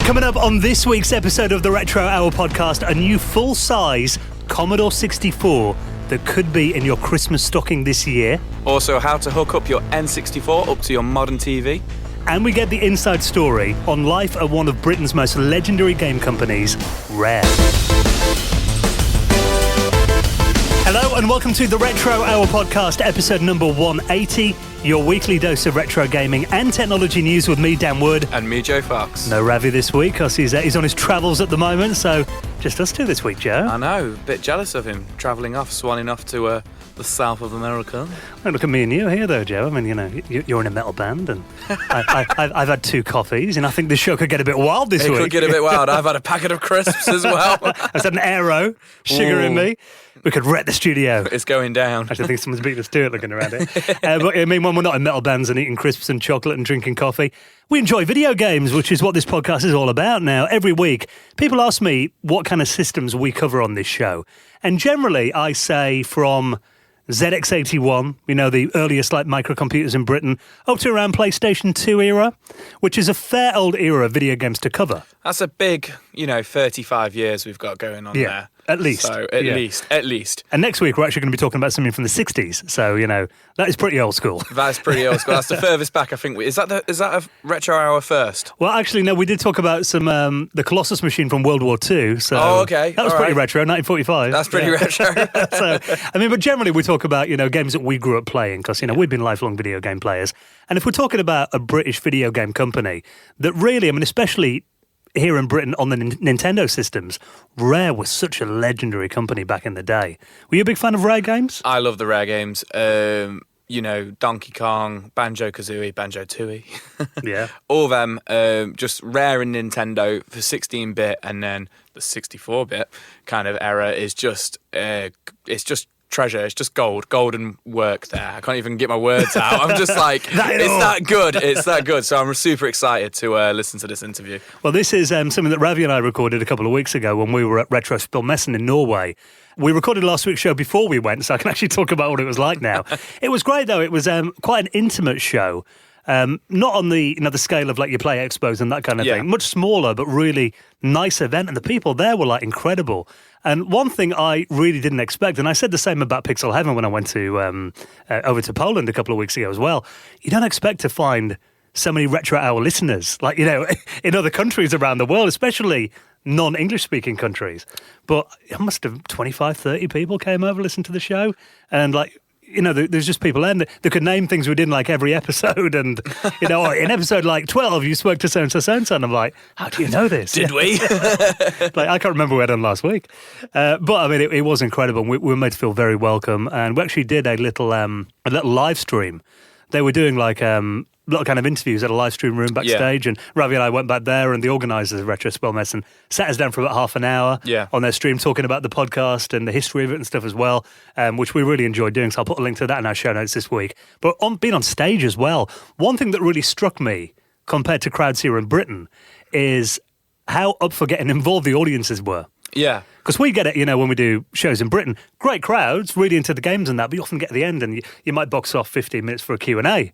Coming up on this week's episode of the Retro Hour podcast, a new full-size Commodore 64 that could be in your Christmas stocking this year. Also, how to hook up your N64 up to your modern TV. And we get the inside story on life at one of Britain's most legendary game companies, Rare. Hello and welcome to the Retro Hour podcast, episode number 180, your weekly dose of retro gaming and technology news with me, Dan Wood. And me, Joe Fox. No Ravi this week because he's on his travels at the moment, so just us two this week, Joe. I know, a bit jealous of him, travelling off, swanning off to the south of America. Well, look at me and you here, though, Joe. I mean, you know, you're in a metal band, and I've had 2 coffees, and I think this show could get a bit wild this week. It could get a bit wild. I've had a packet of crisps as well. I've had an Aero, sugar in me. We could wreck the studio. It's going down. Actually, I think someone's beating us to it looking around it. But I mean, when we're not in metal bands and eating crisps and chocolate and drinking coffee, we enjoy video games, which is what this podcast is all about now. Every week, people ask me what kind of systems we cover on this show. And generally, I say from ZX81, you know, the earliest like microcomputers in Britain, up to around PlayStation 2 era, which is a fair old era of video games to cover. That's a big, 35 years we've got going on there. At least. So, at least. And next week, we're actually going to be talking about something from the 60s. So, that is pretty old school. That's pretty old school. That's the furthest back, I think. Is that a Retro Hour first? Well, actually, no, we did talk about some the Colossus machine from World War II. So okay. That was pretty retro, 1945. That's pretty retro. But generally, we talk about, games that we grew up playing because, we've been lifelong video game players. And if we're talking about a British video game company that really, especially here in Britain on the Nintendo systems, Rare was such a legendary company back in the day. Were you a big fan of Rare games? I love the Rare games. Donkey Kong, Banjo-Kazooie, Banjo-Tooie. Yeah. All of them, just Rare and Nintendo for 16-bit, and then the 64-bit kind of era is just, it's just treasure. It's just golden work there. I can't even get my words out. I'm just like, it's that good. It's that good. So I'm super excited to listen to this interview. Well, this is something that Ravi and I recorded a couple of weeks ago when we were at Retro Spillmessen in Norway. We recorded last week's show before we went, so I can actually talk about what it was like now. It was great, though. It was quite an intimate show. Not on the the scale of like your Play Expos and that kind of thing. Much smaller, but really nice event. And the people there were like incredible. And one thing I really didn't expect, and I said the same about Pixel Heaven when I went to over to Poland a couple of weeks ago as well. You don't expect to find so many Retro Hour listeners, like, in other countries around the world, especially non-English speaking countries. But it must have 25, 30 people came over, listened to the show. And like, there's just people there that could name things we did in like every episode. And, in episode like 12, you spoke to so-and-so, so-and-so. And I'm like, how do you know this? Did we? Like, I can't remember what we had done last week. But, it was incredible. We were made to feel very welcome. And we actually did a little live stream. They were doing like little kind of interviews at a live stream room backstage, and Ravi and I went back there, and the organisers of Retro Spillmessen sat us down for about half an hour on their stream talking about the podcast and the history of it and stuff as well, which we really enjoyed doing, so I'll put a link to that in our show notes this week. But being on stage as well, one thing that really struck me compared to crowds here in Britain is how up for getting involved the audiences were. Yeah. Because we get it, when we do shows in Britain, great crowds, really into the games and that, but you often get to the end and you might box off 15 minutes for a Q&A.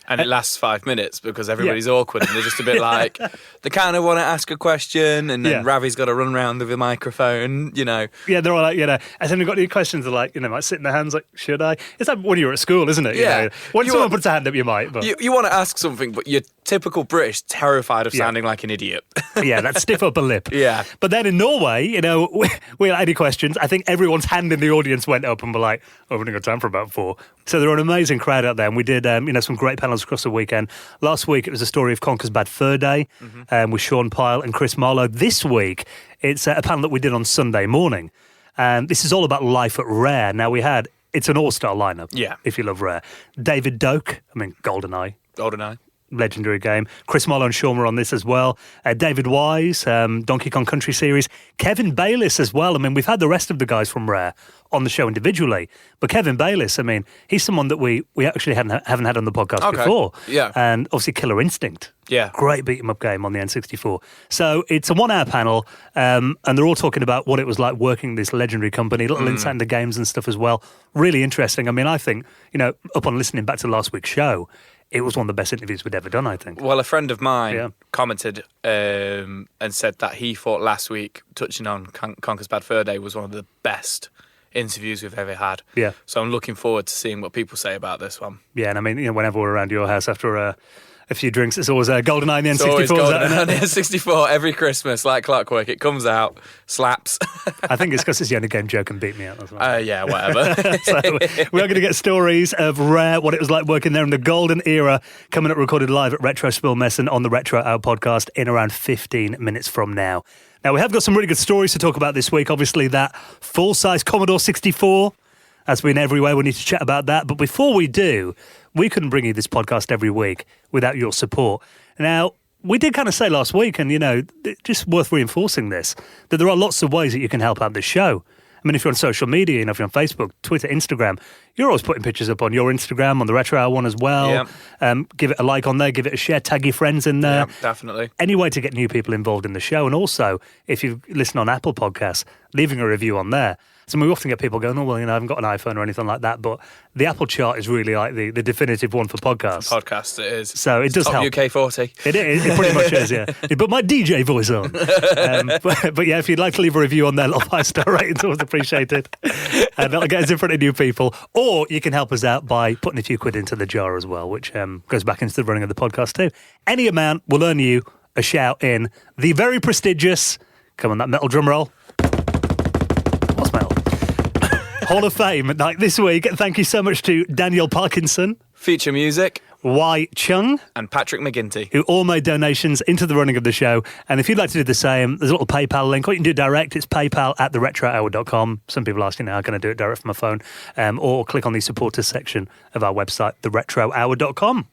And it lasts 5 minutes because everybody's awkward and they're just a bit like, they kind of want to ask a question, and then Ravi's got to run around with a microphone, Yeah, they're all like, has anyone got any questions? They're like, might sit in their hands like, should I? It's like when you're at school, isn't it? Yeah. When someone puts a hand up, you might. But you want to ask something, but you're typical British, terrified of sounding like an idiot. Yeah, that stiff upper lip. Yeah. But then in Norway, we had any questions. I think everyone's hand in the audience went up and were like, we've only got time for about 4. So they're an amazing crowd out there. And we did, some great panels across the weekend. Last week, it was a story of Conker's Bad Fur Day with Sean Pyle and Chris Marlowe. This week, it's a panel that we did on Sunday morning. This is all about life at Rare. Now, it's an all-star lineup, if you love Rare. David Doak, GoldenEye. Legendary game. Chris Marlowe and Sean were on this as well. David Wise, Donkey Kong Country Series. Kevin Bayliss as well. We've had the rest of the guys from Rare on the show individually. But Kevin Bayliss, he's someone that we actually haven't had on the podcast before. Yeah. And obviously Killer Instinct. Yeah. Great beat-em-up game on the N64. So it's a 1-hour panel, and they're all talking about what it was like working this legendary company, little insight into games and stuff as well. Really interesting. I think, upon listening back to last week's show, it was one of the best interviews we'd ever done, I think. Well, a friend of mine commented and said that he thought last week, touching on Conker's Bad Fur Day, was one of the best interviews we've ever had. Yeah. So I'm looking forward to seeing what people say about this one. Yeah, and I mean, whenever we're around your house after a few drinks, it's always GoldenEye and the It's N64. always GoldenEye and the N64 every Christmas, like clockwork. It comes out, slaps. I think it's because it's the only game Joe can beat me at as well. Yeah, whatever. So we are going to get stories of Rare, what it was like working there in the golden era, coming up recorded live at Retro Spillmessen on the Retro Hour podcast in around 15 minutes from now. Now, we have got some really good stories to talk about this week. Obviously, that full-size Commodore 64 has been everywhere. We need to chat about that. But before we do, we couldn't bring you this podcast every week without your support. Now, we did kind of say last week, and, just worth reinforcing this, that there are lots of ways that you can help out this show. I mean, if you're on social media, if you're on Facebook, Twitter, Instagram, you're always putting pictures up on your Instagram, on the Retro Hour one as well. Yeah. Give it a like on there, give it a share, tag your friends in there. Yeah, definitely. Any way to get new people involved in the show. And also, if you listen on Apple Podcasts, leaving a review on there. So we often get people going, I haven't got an iPhone or anything like that. But the Apple chart is really like the definitive one for podcasts. Podcast, it is. So it does help. UK 40. It pretty much is, yeah. You put my DJ voice on. But yeah, if you'd like to leave a review on there, a lot of 5-star ratings, always appreciated. And that'll get us in front of new people. Or you can help us out by putting a few quid into the jar as well, which goes back into the running of the podcast too. Any amount will earn you a shout in the very prestigious, come on, that metal drum roll. What's metal? Hall of Fame night this week. Thank you so much to Daniel Parkinson, Feature music, Y Chung, and Patrick McGinty, who all made donations into the running of the show. And if you'd like to do the same, there's a little PayPal link, or you can do it direct. It's paypal@theretrohour.com. Some people are asking how can I do it direct from my phone, or click on the supporters section of our website, theretrohour.com.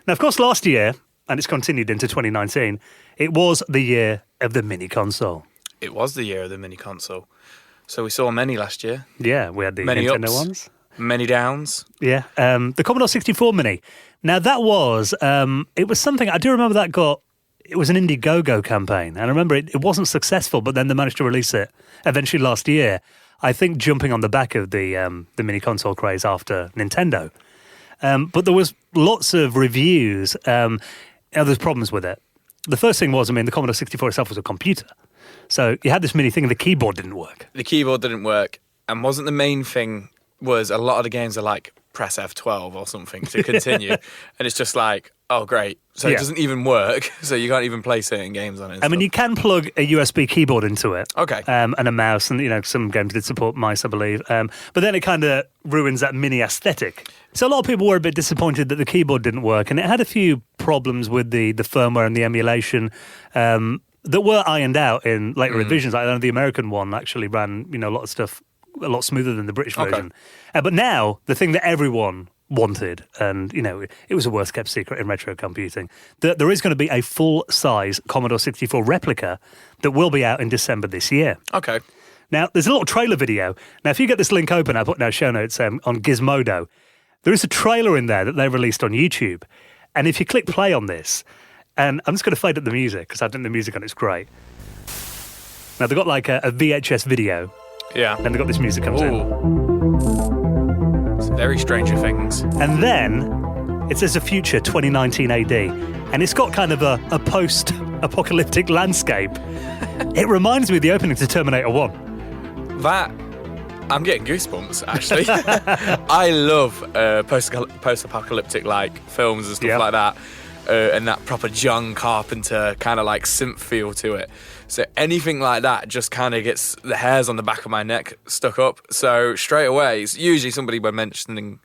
Now, of course, last year, and it's continued into 2019, it was the year of the mini console. It was the year of the mini console. So we saw many last year. Yeah, we had the many Nintendo ups, ones. Many downs. Yeah, the Commodore 64 Mini. Now, that was, it was something, I do remember it was an Indiegogo campaign. And I remember it wasn't successful, but then they managed to release it eventually last year. I think jumping on the back of the mini console craze after Nintendo. But there was lots of reviews. There's problems with it. The first thing was, the Commodore 64 itself was a computer. So you had this mini thing and the keyboard didn't work. The keyboard didn't work. And wasn't the main thing was a lot of the games are like press F12 or something to continue. And it's just like, oh, great. So it doesn't even work. So you can't even play certain games on it. You can plug a USB keyboard into it. Okay. And a mouse. And, some games did support mice, I believe. But then it kind of ruins that mini aesthetic. So a lot of people were a bit disappointed that the keyboard didn't work. And it had a few problems with the firmware and the emulation that were ironed out in later revisions. Like, I know the American one actually ran, a lot of stuff a lot smoother than the British version. But now, the thing that everyone wanted, and, it was a worst-kept secret in retro computing, that there is going to be a full-size Commodore 64 replica that will be out in December this year. Okay. Now, there's a little trailer video. Now, if you get this link open, I'll put in our show notes on Gizmodo. There is a trailer in there that they released on YouTube. And if you click play on this, and I'm just going to fade up the music, because I've done the music on it's great. Now, they've got like a VHS video. Yeah. Then they've got this music comes in. It's very Stranger Things. And then it says a future 2019 AD. And it's got kind of a post-apocalyptic landscape. It reminds me of the opening to Terminator 1. I'm getting goosebumps, actually. I love post-apocalyptic like films and stuff like that. And that proper John Carpenter kind of like synth feel to it. So anything like that just kind of gets the hairs on the back of my neck stuck up. So straight away, it's usually somebody when mentioning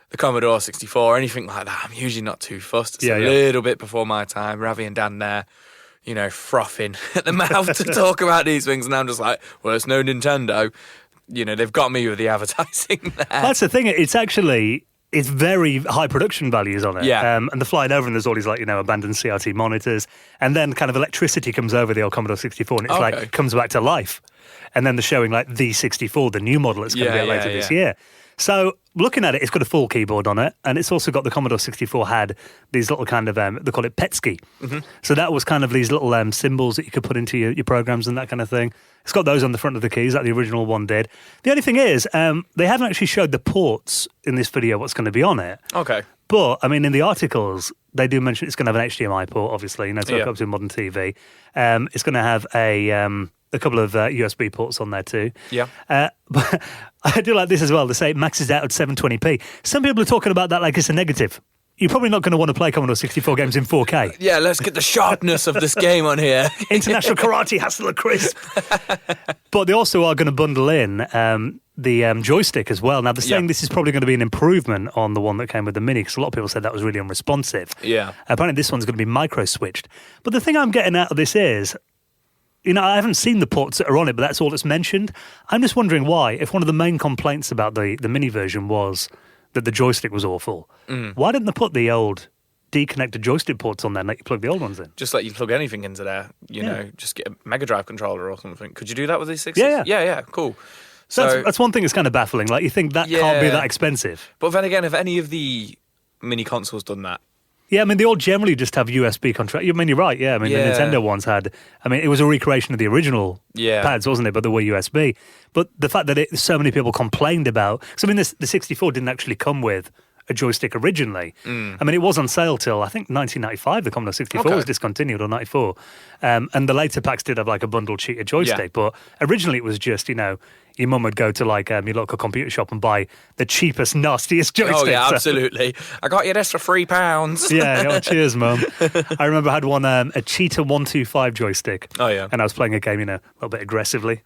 the Commodore 64 or anything like that, I'm usually not too fussed. It's a little bit before my time. Ravi and Dan there, frothing at the mouth to talk about these things. And I'm just like, well, it's no Nintendo. They've got me with the advertising there. That's the thing. It's very high production values on it. Yeah. And they're flying over and there's all these abandoned CRT monitors. And then kind of electricity comes over the old Commodore 64 and it's comes back to life. And then they're showing the 64, the new model that's going to be out later this year. So looking at it, it's got a full keyboard on it. And it's also got the Commodore 64 had these little kind of, they call it PETSCI. Mm-hmm. So that was kind of these little symbols that you could put into your programs and that kind of thing. It's got those on the front of the keys, like the original one did. The only thing is, they haven't actually showed the ports in this video, what's going to be on it. Okay. But, I mean, in the articles, they do mention it's going to have an HDMI port, obviously, to hook up to a modern TV. It's going to have a couple of USB ports on there too. Yeah. But I do like this as well. They say it maxes out at 720p. Some people are talking about that like it's a negative. You're probably not going to want to play Commodore 64 games in 4K. Yeah, let's get the sharpness of this game on here. International Karate Hassle of Crisp. But they also are going to bundle in the joystick as well. Now, they're saying this is probably going to be an improvement on the one that came with the Mini, because a lot of people said that was really unresponsive. Yeah. Apparently, this one's going to be micro-switched. But the thing I'm getting out of this is, I haven't seen the ports that are on it, but that's all that's mentioned. I'm just wondering why, if one of the main complaints about the Mini version was that the joystick was awful, why didn't they put the old deconnected joystick ports on there and let you plug the old ones in? Just let you plug anything into there, you know, just get a Mega Drive controller or something. Could you do that with these 60s? Yeah, cool. So that's one thing that's kind of baffling. Like, you think that can't be that expensive. But then again, have any of the mini consoles done that? Yeah, I mean, they all generally just have USB control. I mean, you're right, yeah. I mean, the Nintendo ones had... I mean, it was a recreation of the original pads, wasn't it? But they were USB. But the fact that so many people complained about... Because, I mean, the 64 didn't actually come with a joystick originally. I mean, it was on sale till, I think, 1995. The Commodore 64 was discontinued, or 94. And the later packs did have, like, a bundled cheated joystick. But originally it was just, your mum would go to like your local computer shop and buy the cheapest, nastiest joystick. Oh yeah, absolutely. I got you this for £3. Yeah, cheers, mum. I remember I had one, a Cheetah 125 joystick. Oh yeah. And I was playing a game, a little bit aggressively,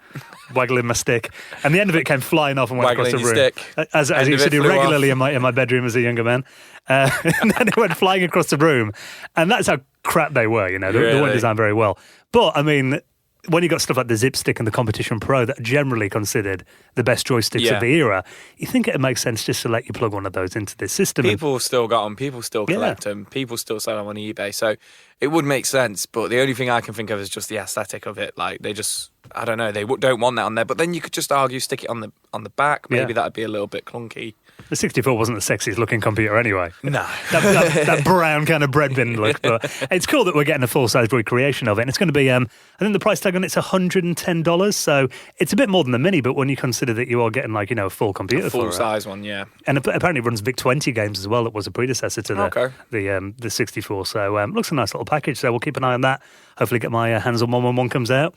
waggling my stick, and the end of it came flying off and went across the room. Stick. As I used to do regularly in my bedroom as a younger man. And then it went flying across the room, and that's how crap they were. They weren't designed very well. But I mean, when you got stuff like the Zip Stick and the Competition Pro that are generally considered the best joysticks of the era, you think it makes sense just to let you plug one of those into this system. People still got them, people still collect them, people still sell them on eBay, so it would make sense, but the only thing I can think of is just the aesthetic of it. Like, they just, I don't know, they don't want that on there, but then you could just argue stick it on the back, maybe that'd be a little bit clunky. The 64 wasn't the sexiest looking computer anyway. No. that brown kind of bread bin look. But it's cool that we're getting a full-size recreation of it. And it's going to be, I think the price tag on it's $110. So it's a bit more than the Mini, but when you consider that you are getting like, a full computer a full-size one, yeah. And apparently it runs VIC-20 games as well. It was a predecessor to the 64. So looks a nice little package. So we'll keep an eye on that. Hopefully get my hands on one when one comes out.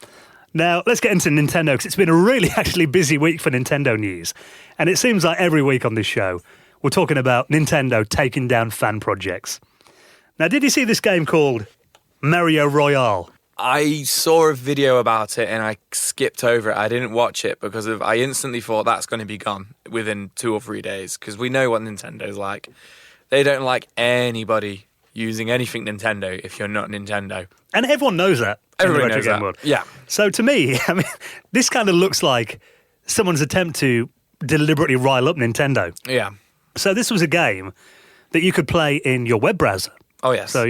Now, let's get into Nintendo, because it's been a really actually busy week for Nintendo news. And it seems like every week on this show, we're talking about Nintendo taking down fan projects. Now, did you see this game called Mario Royale? I saw a video about it and I skipped over it. I didn't watch it because I instantly thought that's going to be gone within 2 or 3 days, because we know what Nintendo's like. They don't like anybody using anything Nintendo if you're not Nintendo. And everyone knows that. Everybody knows that. World. Yeah. So to me, I mean, this kind of looks like someone's attempt to deliberately rile up Nintendo. Yeah. So this was a game that you could play in your web browser. Oh, yes. So,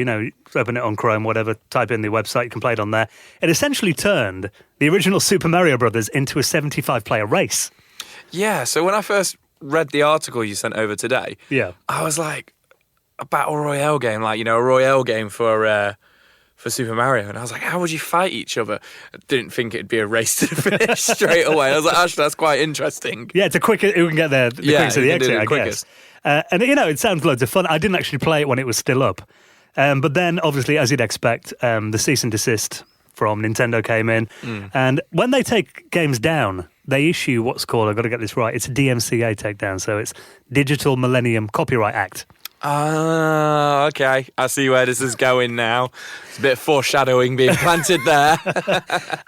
open it on Chrome, whatever, type in the website, you can play it on there. It essentially turned the original Super Mario Brothers into a 75-player race. Yeah, so when I first read the article you sent over today, I was like, a Battle Royale game, like, a Royale game for Super Mario. And I was like, how would you fight each other? I didn't think it'd be a race to the finish straight away. I was like, actually, that's quite interesting. Yeah, it's a quick, who can get there the quickest to the exit, I guess. And, it sounds loads of fun. I didn't actually play it when it was still up. But then, obviously, as you'd expect, the cease and desist from Nintendo came in. And when they take games down, they issue what's called, I've got to get this right, it's a DMCA takedown. So it's Digital Millennium Copyright Act. Ah, okay. I see where this is going now. It's a bit of foreshadowing being planted there.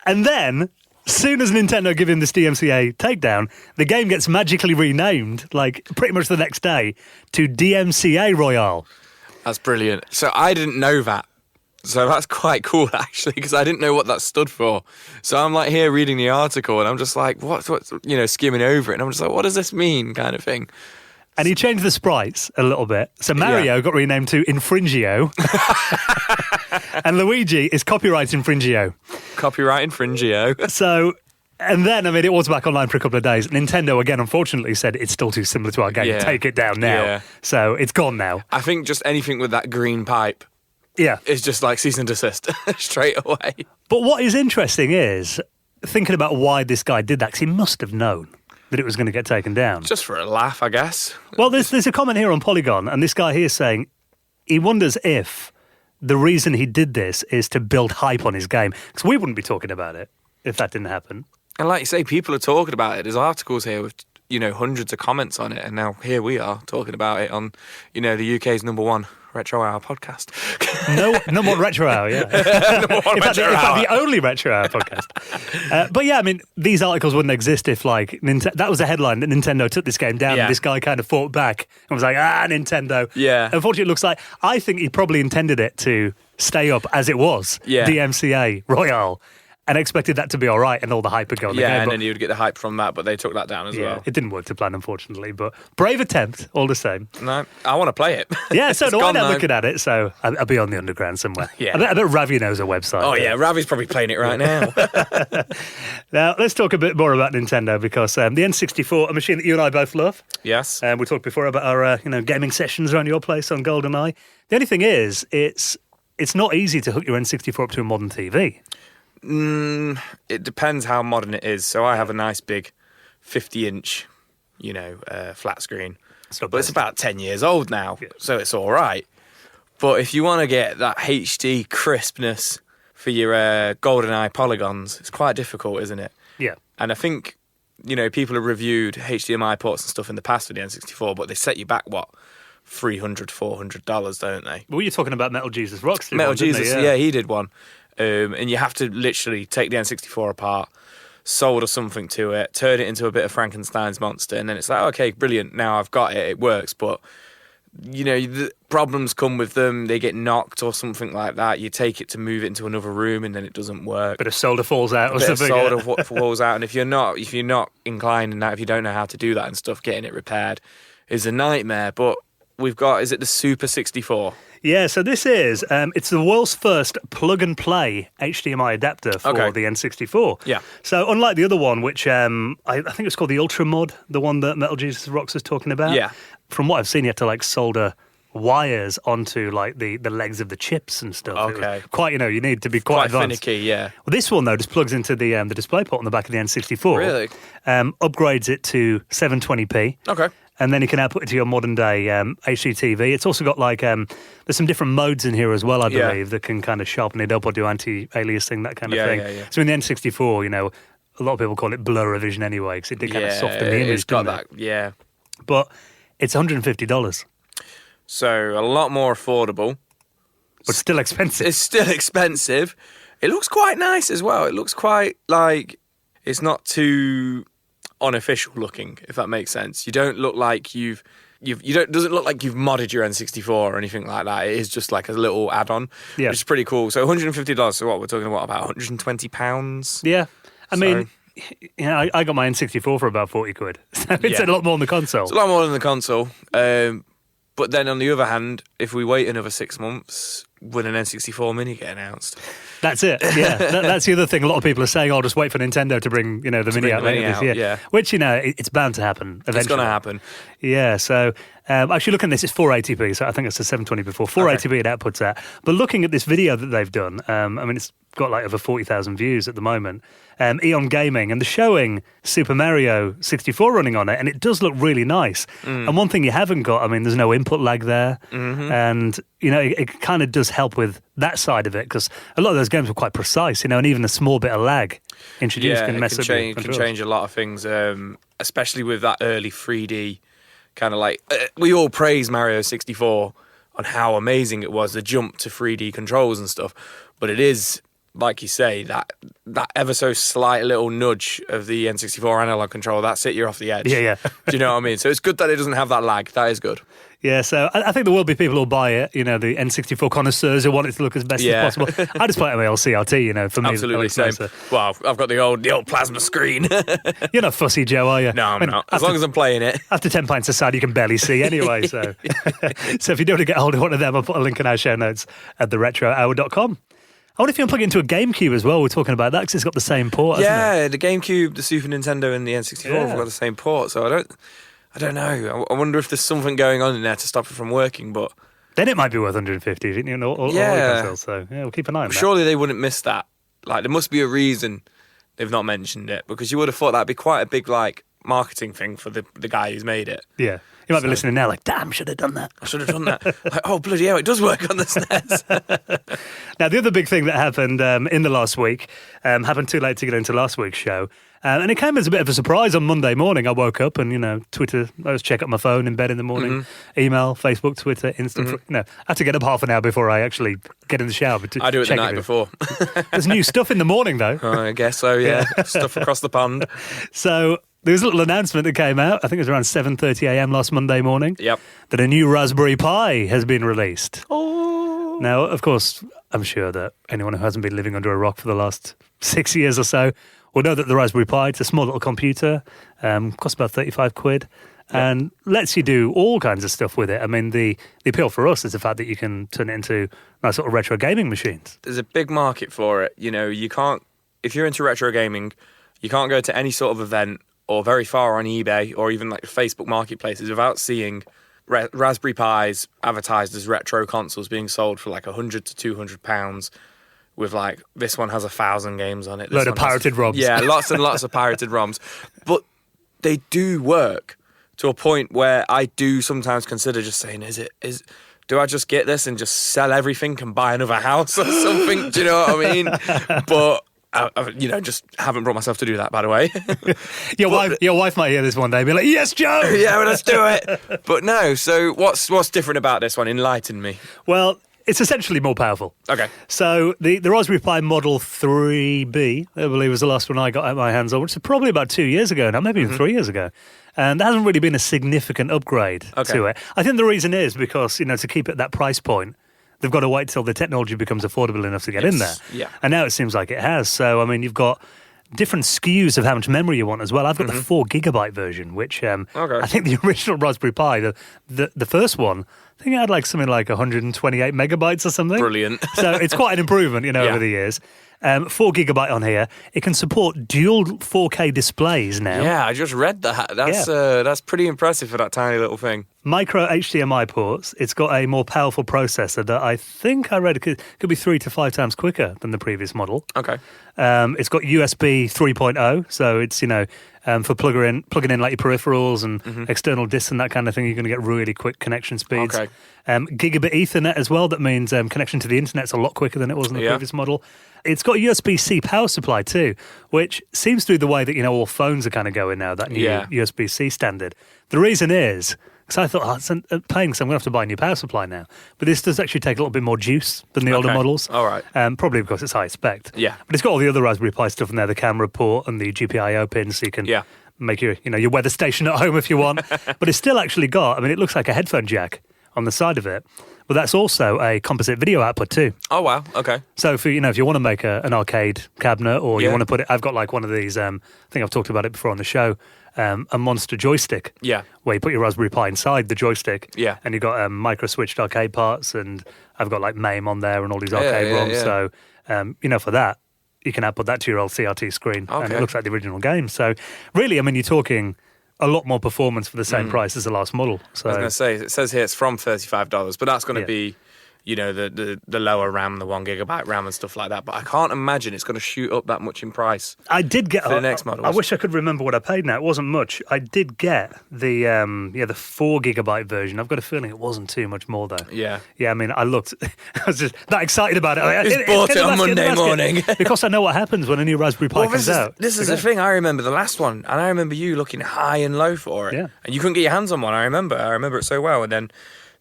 And then, soon as Nintendo give him this DMCA takedown, the game gets magically renamed, like pretty much the next day, to DMCA Royale. That's brilliant. So I didn't know that. So that's quite cool, actually, because I didn't know what that stood for. So I'm like here reading the article, and I'm just like, what's skimming over it, and I'm just like, what does this mean, kind of thing. And he changed the sprites a little bit. So Mario got renamed to Infringio. And Luigi is Copyright Infringio. Copyright Infringio. So, and then, it was back online for a couple of days. Nintendo, again, unfortunately said it's still too similar to our game. Yeah. Take it down now. Yeah. So it's gone now. I think just anything with that green pipe is just like cease and desist straight away. But what is interesting is thinking about why this guy did that, because he must have known. that it was going to get taken down. Just for a laugh, I guess. Well, there's a comment here on Polygon, and this guy here is saying he wonders if the reason he did this is to build hype on his game. Because we wouldn't be talking about it if that didn't happen. And like you say, people are talking about it. There's articles here with, hundreds of comments on it. And now here we are talking about it on, the UK's #1 Retro Hour podcast. No more Retro Hour, yeah. In fact, the only Retro Hour podcast. But yeah, I mean, these articles wouldn't exist if, like, that was a headline that Nintendo took this game down, and this guy kind of fought back and was like, Nintendo. Yeah. Unfortunately, it looks like, I think he probably intended it to stay up as it was, DMCA Royale, and expected that to be all right and all the hype would go on the game. Yeah, and then you would get the hype from that, but they took that down as well. It didn't work to plan, unfortunately, but brave attempt, all the same. No, I want to play it. Yeah, so do I now looking at it, so I'll be on the underground somewhere. Yeah. I bet Ravi knows a website. Oh, yeah, Ravi's probably playing it right now. Now, let's talk a bit more about Nintendo, because the N64, a machine that you and I both love. Yes. We talked before about our gaming sessions around your place on GoldenEye. The only thing is, it's not easy to hook your N64 up to a modern TV. It depends how modern it is. So I have a nice big 50-inch, flat screen. But it's about 10 years old now, so it's all right. But if you want to get that HD crispness for your GoldenEye polygons, it's quite difficult, isn't it? Yeah. And I think, people have reviewed HDMI ports and stuff in the past for the N64, but they set you back, $300, $400, don't they? Well, you're talking about Metal Jesus Rocks. Metal Jesus, yeah, he did one. And you have to literally take the N64 apart, solder something to it, turn it into a bit of Frankenstein's monster, and then it's like, okay, brilliant, now I've got it, it works. But, the problems come with them, they get knocked or something like that. You take it to move it into another room, and then it doesn't work. Bit of solder falls out or something. Solder falls out, and if you're not inclined in that, if you don't know how to do that and stuff, getting it repaired is a nightmare. But we've got, is it the Super 64? Yeah, so this is, it's the world's first plug-and-play HDMI adapter for the N64. Yeah. So unlike the other one, which I think it's called the Ultra Mod, the one that Metal Jesus Rocks was talking about. Yeah. From what I've seen, you had to, solder wires onto, the legs of the chips and stuff. Okay. Quite, you need to be quite advanced. Finicky, yeah. Well, this one, though, just plugs into the display port on the back of the N64. Really? Upgrades it to 720p. Okay. And then you can output it to your modern day HD TV. It's also got there's some different modes in here as well, I believe, that can kind of sharpen it up or do anti-aliasing, that kind of thing. Yeah. So in the N64, a lot of people call it blur revision anyway, because it did kind of soften the image. It's got that, yeah. But it's $150. So a lot more affordable. But still expensive. It's still expensive. It looks quite nice as well. It looks quite it's not too unofficial looking, if that makes sense. You don't look like doesn't look like you've modded your N64 or anything like that. It is just like a little add-on, which is pretty cool. So $150. So what we're talking about £120? Yeah, I mean, I got my N64 for about 40 quid. So it's a lot more than the console. It's a lot more than the console. But then on the other hand, if we wait another 6 months, will an N64 Mini get announced? That's it. Yeah, that's the other thing. A lot of people are saying, "Oh, just wait for Nintendo to bring the Mini out later this year." Yeah. Which it's bound to happen eventually. It's going to happen. Yeah. So actually, looking at this, it's 480p. So I think it's a 720 before 480p it outputs at. But looking at this video that they've done, it's got over 40,000 views at the moment. Eon Gaming, and they're showing Super Mario 64 running on it, and it does look really nice. And one thing you haven't got, there's no input lag there, and it kind of does help with that side of it, because a lot of those games were quite precise, and even a small bit of lag introduced can mess up your controls. Can change a lot of things, especially with that early 3D kind of we all praise Mario 64 on how amazing it was, the jump to 3D controls and stuff, but it is, like you say, that ever so slight little nudge of the N64 analog control, that's it, you're off the edge. Yeah. Do you know what I mean? So it's good that it doesn't have that lag. That is good. Yeah, so I think there will be people who'll buy it, the N64 connoisseurs who want it to look as best as possible. I just play it on my old CRT, for me. Absolutely same. Well, I've got the old plasma screen. You're not fussy, Joe, are you? No, I'm not. As long as I'm playing it. After 10 pints aside, you can barely see anyway, so. So if you do want to get hold of one of them, I'll put a link in our show notes at theretrohour.com. I wonder if you can plug it into a GameCube as well. We're talking about that because it's got the same port, hasn't it? The GameCube, the Super Nintendo, and the N64 have got the same port. So I don't know. I wonder if there's something going on in there to stop it from working. But then it might be worth 150, didn't you? All the consoles. So we'll keep an eye on that. Surely they wouldn't miss that. There must be a reason they've not mentioned it, because you would have thought that'd be quite a big marketing thing for the guy who's made it. Yeah. You might be listening now like, damn, should have done that. I should have done that. Like, oh, bloody hell, it does work on the SNES. Now, the other big thing that happened in the last week, happened too late to get into last week's show, and it came as a bit of a surprise on Monday morning. I woke up and, Twitter, I was checking my phone in bed in the morning, email, Facebook, Twitter, instant, I had to get up half an hour before I actually get in the shower. I do it the night before. There's new stuff in the morning, though. I guess so, yeah. Stuff across the pond. So there was a little announcement that came out, I think it was around 7:30 a.m. last Monday morning, that a new Raspberry Pi has been released. Oh. Now, of course, I'm sure that anyone who hasn't been living under a rock for the last 6 years or so will know that the Raspberry Pi, it's a small little computer, costs about 35 quid, and lets you do all kinds of stuff with it. I mean, the appeal for us is the fact that you can turn it into nice sort of retro gaming machines. There's a big market for it. You can't, if you're into retro gaming, you can't go to any sort of event or very far on eBay or even like Facebook marketplaces without seeing Raspberry Pis advertised as retro consoles being sold for like £100 to £200 with like, this one has 1,000 games on it. Load of pirated ROMs. Yeah, lots and lots of pirated ROMs. But they do work to a point where I do sometimes consider just saying, do I just get this and just sell everything and buy another house or something? Do you know what I mean? But I just haven't brought myself to do that, by the way. Your wife might hear this one day and be like, yes, Joe! Yeah, well, let's do it. But no, so what's different about this one? Enlighten me. Well, it's essentially more powerful. Okay. So the Raspberry Pi Model 3B, I believe was the last one I got my hands on, which is probably about 2 years ago now, maybe even 3 years ago. And there hasn't really been a significant upgrade to it. I think the reason is because, to keep it at that price point, they've got to wait till the technology becomes affordable enough to get in there. Yeah. And now it seems like it has. So, I mean, you've got different SKUs of how much memory you want as well. I've got the 4 gigabyte version, which I think the original Raspberry Pi, the first one, I think it had like something like 128 megabytes or something. Brilliant. So it's quite an improvement, over the years. 4 gigabyte on here. It can support dual 4K displays now. Yeah, I just read that. That's pretty impressive for that tiny little thing. Micro HDMI ports. It's got a more powerful processor that I think I read could be 3 to 5 times quicker than the previous model. Okay. It's got USB 3.0, so it's for plugging in like your peripherals and external discs and that kind of thing. You're going to get really quick connection speeds. Okay. Gigabit Ethernet as well. That means connection to the internet's a lot quicker than it was in the previous model. It's got USB-C power supply too, which seems to be the way that all phones are kind of going now. That new USB-C standard. The reason is, because I thought, it's a pain, because I'm going to have to buy a new power supply now. But this does actually take a little bit more juice than the older models. All right. Probably because it's high spec. Yeah. But it's got all the other Raspberry Pi stuff in there, the camera port and the GPIO pins, so you can make your weather station at home if you want. But it's still actually got, it looks like a headphone jack on the side of it. But that's also a composite video output too. Oh, wow. Okay. So if you want to make an arcade cabinet or you want to put it, I've got like one of these, I think I've talked about it before on the show, a monster joystick. Yeah. Where you put your Raspberry Pi inside the joystick. Yeah. And you've got micro switched arcade parts, and I've got like MAME on there and all these arcade ROMs. Yeah. So, for that, you can output that to your old CRT screen. Okay. And it looks like the original game. So really, you're talking a lot more performance for the same price as the last model. So I was going to say, it says here it's from $35, but that's going to be, the lower RAM, the 1 gigabyte RAM and stuff like that. But I can't imagine it's going to shoot up that much in price. I did get the next model. I wish I could remember what I paid now. It wasn't much. I did get the 4 gigabyte version. I've got a feeling it wasn't too much more though. Yeah. Yeah, I looked, I was just that excited about it. I bought it on Monday morning. Because I know what happens when a new Raspberry Pi comes out. This is the thing. I remember the last one, and I remember you looking high and low for it. Yeah. And you couldn't get your hands on one. I remember it so well. And then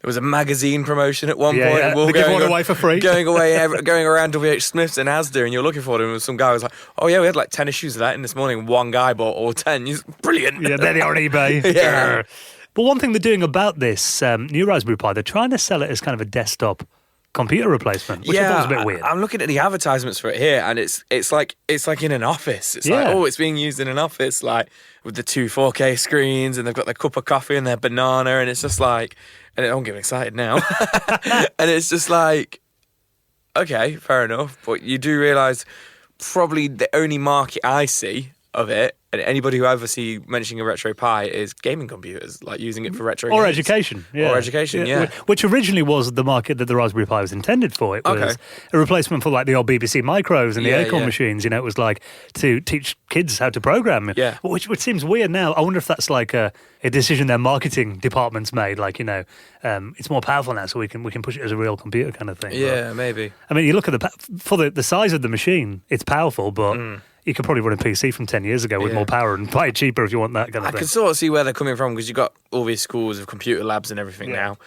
there was a magazine promotion at one point. Yeah. They give one away for free. Going around WH Smith's and Asda, and you're looking for them, and some guy was like, oh yeah, we had like 10 issues of that in this morning. One guy bought all 10. He's brilliant. Yeah, there they are on eBay. Yeah. But one thing they're doing about this new Raspberry Pi, they're trying to sell it as kind of a desktop computer replacement, which I thought was a bit weird. I'm looking at the advertisements for it here, and it's like in an office. It's like, it's being used in an office, like with the 2 4K screens, and they've got their cup of coffee and their banana, and it's just like, and I'm getting excited now. And it's just like, okay, fair enough. But you do realise probably the only market I see of it, anybody who I ever see mentioning a Retro Pi is gaming computers, like using it for retro Or games. education. Yeah. Or education, yeah. Which originally was the market that the Raspberry Pi was intended for. It was a replacement for like the old BBC Micros and the Acorn machines. It was like to teach kids how to program. Yeah. Which seems weird now. I wonder if that's like a decision their marketing department's made. Like, it's more powerful now, so we can push it as a real computer kind of thing. Yeah, but, maybe. I mean, you look at the size of the machine, it's powerful, but you could probably run a PC from 10 years ago with more power and buy it cheaper if you want that kind of thing. I can sort of see where they're coming from, because you've got all these schools of computer labs and everything now.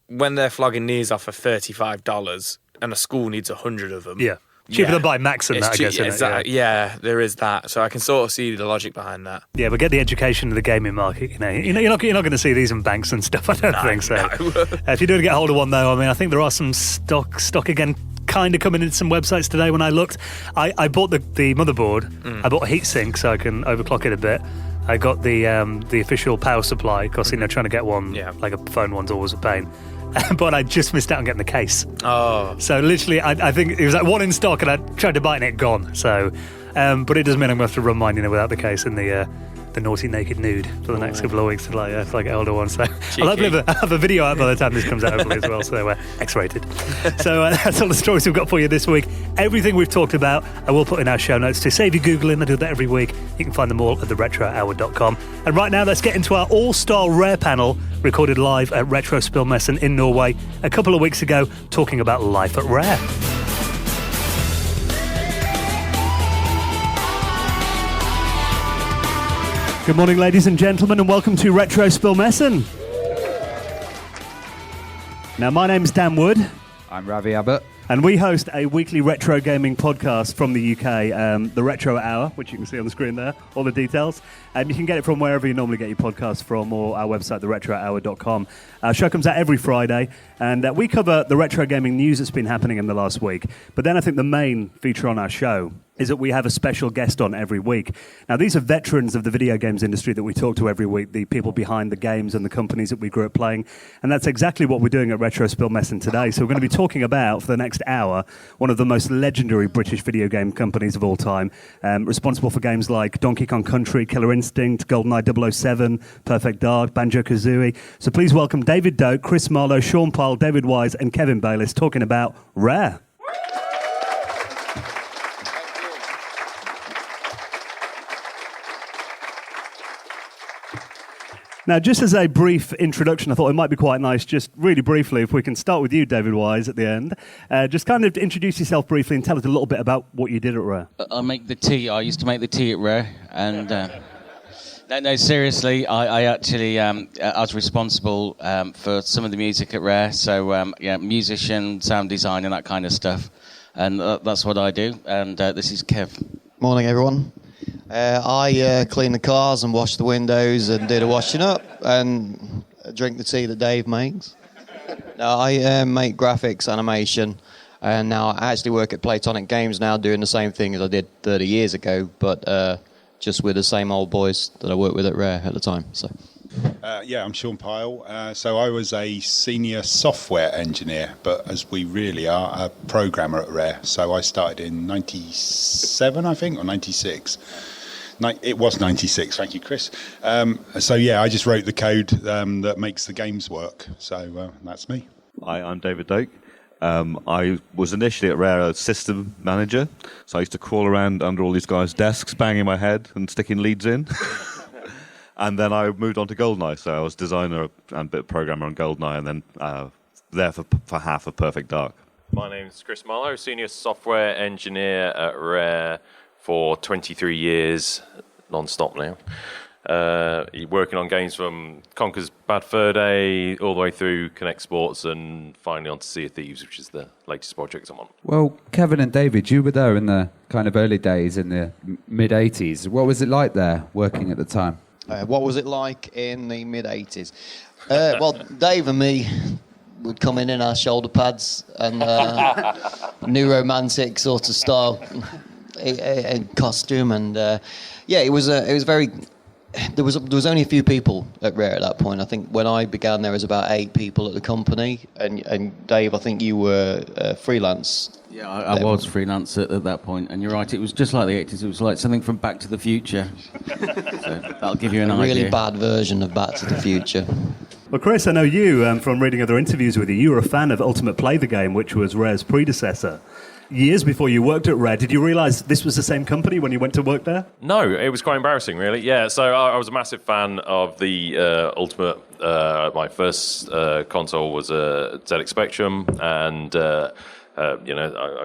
When they're flogging these off for $35 and a school needs 100 of them. Yeah. Cheaper than buying Macs and that, I guess. Yeah, there is that. So I can sort of see the logic behind that. Yeah, but get the education of the gaming market. You're not going to see these in banks and stuff, I don't think so. No. If you do get hold of one, though, I mean, I think there are some stock again, kind of coming into some websites today. When I looked, I bought the motherboard. I bought a heatsink so I can overclock it a bit. I got the official power supply, because trying to get one, like a phone one's always a pain. But I just missed out on getting the case. Oh. So literally, I think it was like one in stock, and I tried to buy it and it gone. So, but it does mean I'm going to have to run mine, without the case and the naughty naked nude for the next couple of weeks till I get older one. So I'll have a video out by the time this comes out hopefully as well. So X-rated. So that's all the stories we've got for you this week. Everything we've talked about, I will put in our show notes to save you Googling. I do that every week. You can find them all at theretrohour.com. And right now, let's get into our all-star Rare panel, recorded live at Retro Spillmessen in Norway a couple of weeks ago, talking about life at Rare. Good morning, ladies and gentlemen, and welcome to Retro Spillmessen. Now, my name's Dan Wood. I'm Ravi Abbott. And we host a weekly retro gaming podcast from the UK, the Retro Hour, which you can see on the screen there, all the details. You can get it from wherever you normally get your podcasts from, or our website, theretrohour.com. Our show comes out every Friday, and we cover the retro gaming news that's been happening in the last week. But then I think the main feature on our show is that we have a special guest on every week. Now, these are veterans of the video games industry that we talk to every week, the people behind the games and the companies that we grew up playing. And that's exactly what we're doing at Retro Spillmessen today. So we're going to be talking about, for the next hour, one of the most legendary British video game companies of all time, responsible for games like Donkey Kong Country, Killer Instinct, GoldenEye 007, Perfect Dark, Banjo-Kazooie. So please welcome David Doak, Chris Marlowe, Sean Pyle, David Wise and Kevin Bayliss talking about Rare. Now, just as a brief introduction, I thought it might be quite nice, just really briefly, if we can start with you, David Wise, at the end. Just kind of introduce yourself briefly and tell us a little bit about what you did at Rare. I make the tea. I used to make the tea at Rare. And no, seriously, I actually I was responsible for some of the music at Rare. So, musician, sound design and that kind of stuff. And that's what I do. And this is Kev. Morning, everyone. I clean the cars and wash the windows and do the washing up and drink the tea that Dave makes. Now, I make graphics, animation, and now I actually work at Playtonic Games now doing the same thing as I did 30 years ago, but just with the same old boys that I worked with at Rare at the time. So. I'm Sean Pyle. So I was a senior software engineer, but as we really are, a programmer at Rare. So I started in 97, I think, or 96. It was 96, thank you, Chris. I just wrote the code that makes the games work. So that's me. Hi, I'm David Doak. I was initially at Rare a system manager, so I used to crawl around under all these guys' desks, banging my head and sticking leads in. And then I moved on to GoldenEye, so I was designer and bit programmer on GoldenEye, and then there for half of Perfect Dark. My name's Chris Marlowe, senior software engineer at Rare for 23 years, non-stop now. Working on games from Conker's Bad Fur Day all the way through Connect Sports and finally on to Sea of Thieves, which is the latest project I'm on. Well, Kevin and David, you were there in the kind of early days in the mid-80s. What was it like there, working at the time? What was it like in the mid-80s? Well, Dave and me would come in our shoulder pads and new romantic sort of style costume, and it was very. There was only a few people at Rare at that point. I think when I began, there was about 8 people at the company, and Dave, I think you were freelance Yeah, I was freelance at that point, and you're right, it was just like the 80s. It was like something from Back to the Future. So that'll give you an idea. A really bad version of Back to the Future. Well, Chris, I know you, from reading other interviews with you, you were a fan of Ultimate Play the Game, which was Rare's predecessor. Years before you worked at Rare, did you realise this was the same company when you went to work there? No, it was quite embarrassing, really. Yeah, so I was a massive fan of the Ultimate. My first console was a ZX Spectrum, and I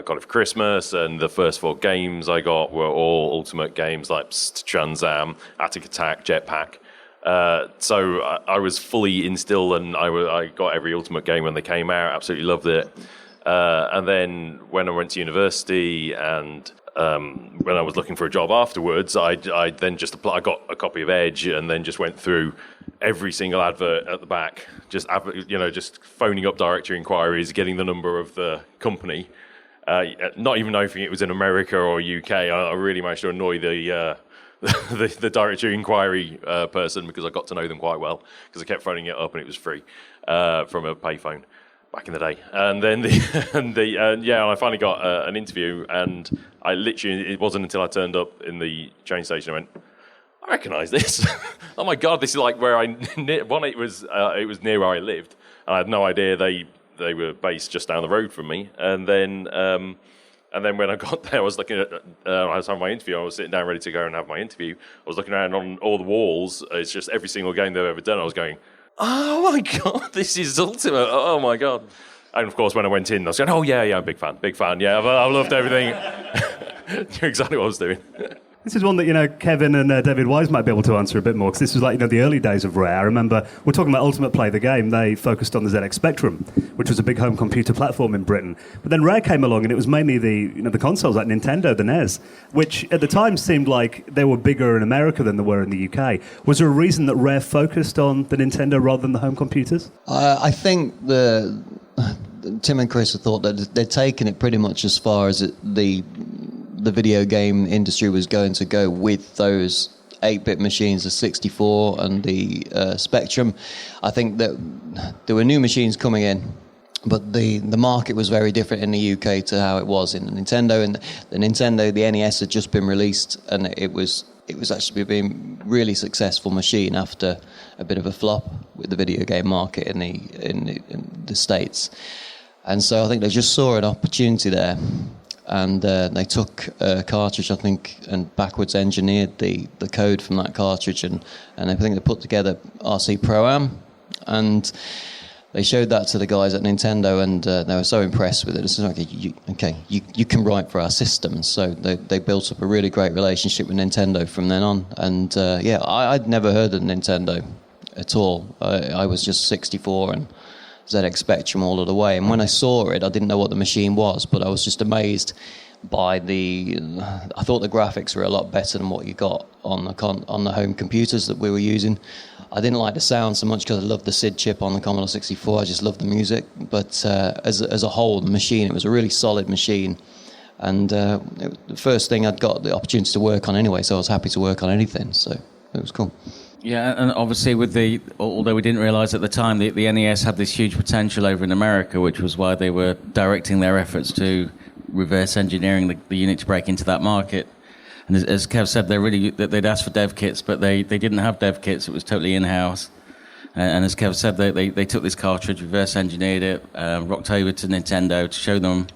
got it for Christmas, and the first 4 games I got were all Ultimate games like Psst, Trans Am, Attic Attack, Jetpack. So I was fully instilled, and I got every Ultimate game when they came out. Absolutely loved it. And then when I went to university, and when I was looking for a job afterwards, I then just applied. I got a copy of Edge, and then just went through every single advert at the back, just phoning up directory inquiries, getting the number of the company, not even knowing if it was in America or UK. I really managed to annoy the directory inquiry person, because I got to know them quite well, because I kept phoning it up and it was free from a payphone back in the day. And then I finally got an interview, and it wasn't until I turned up in the train station I went, I recognise this. Oh my God, this is like where it was near where I lived. I had no idea they were based just down the road from me. And then when I got there, I was looking at, I was having my interview. I was sitting down ready to go and have my interview. I was looking around on all the walls. It's just every single game they've ever done. I was going, oh my God, this is Ultimate. Oh my God. And of course, when I went in, I was going, oh yeah, I'm a big fan. Yeah, I loved everything. You're exactly what I was doing. This is one that, Kevin and David Wise might be able to answer a bit more, because this was like, the early days of Rare. I remember, we're talking about Ultimate Play the Game, they focused on the ZX Spectrum, which was a big home computer platform in Britain. But then Rare came along, and it was mainly the consoles like Nintendo, the NES, which at the time seemed like they were bigger in America than they were in the UK. Was there a reason that Rare focused on the Nintendo rather than the home computers? I think Tim and Chris have thought that they'd taken it pretty much as far as the video game industry was going to go with those 8-bit machines, the 64 and the Spectrum. I think that there were new machines coming in, but the market was very different in the UK to how it was in the Nintendo. And the NES had just been released, and it was actually being a really successful machine after a bit of a flop with the video game market in the States. And so I think they just saw an opportunity there. And they took a cartridge, I think, and backwards engineered the code from that cartridge, and I think they put together RC Pro-Am, and they showed that to the guys at Nintendo, and they were so impressed with it. They said, you can write for our system. So they built up a really great relationship with Nintendo from then on. And I'd never heard of Nintendo at all. I was just 64 and ZX Spectrum all of the way, and when I saw it, I didn't know what the machine was, but I was just amazed by I thought the graphics were a lot better than what you got on the home computers that we were using. I didn't like the sound so much because I loved the SID chip on the Commodore 64. I just loved the music, but as a whole, the machine, it was a really solid machine, and the first thing I'd got the opportunity to work on anyway, so I was happy to work on anything, so it was cool. Yeah, and obviously although we didn't realise at the time, the NES had this huge potential over in America, which was why they were directing their efforts to reverse engineering the unit to break into that market. And as Kev said, they'd asked for dev kits, but they didn't have dev kits. It was totally in-house. And as Kev said, they took this cartridge, reverse engineered it, rocked over to Nintendo to show them,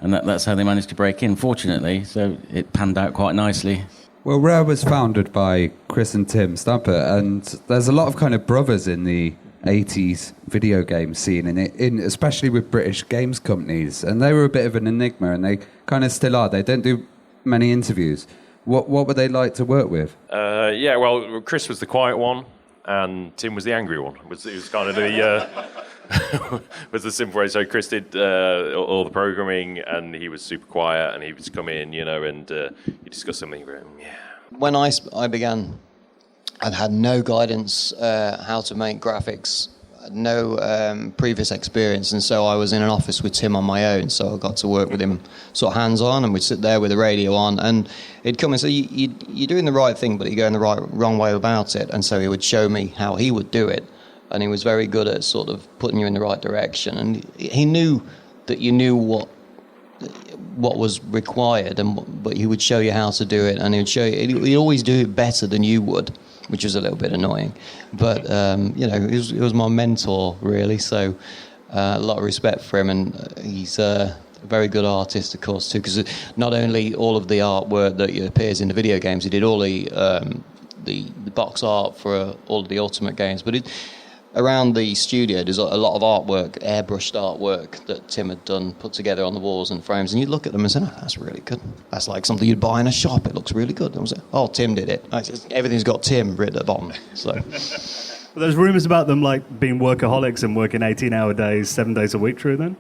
and that's how they managed to break in, fortunately. So it panned out quite nicely. Well, Rare was founded by Chris and Tim Stamper, and there's a lot of kind of brothers in the 80s video game scene, especially with British games companies, and they were a bit of an enigma, and they kind of still are. They don't do many interviews. What were they like to work with? Well, Chris was the quiet one, and Tim was the angry one. It was kind of the was the simple way. So Chris did all the programming, and he was super quiet, and he would come in, and you discuss something. Yeah. When I began, I'd had no guidance how to make graphics, no previous experience, and so I was in an office with Tim on my own, so I got to work with him sort of hands-on, and we'd sit there with the radio on, and he'd come and say, you're doing the right thing, but you're going the wrong way about it, and so he would show me how he would do it, and he was very good at sort of putting you in the right direction, and he knew that you knew what what was required, but he would show you how to do it, and he'd always do it better than you would, which was a little bit annoying. But he was my mentor really, so a lot of respect for him, and he's a very good artist, of course, too, because not only all of the artwork that appears in the video games, he did all the box art for all of the Ultimate games, but around the studio, there's a lot of artwork, airbrushed artwork that Tim had done, put together on the walls and frames, and you'd look at them and say, oh, that's really good. That's like something you'd buy in a shop. It looks really good. And I was like, oh, Tim did it. Everything's got Tim written at the bottom. So There's rumours about them like being workaholics and working 18-hour days, 7 days a week. True then?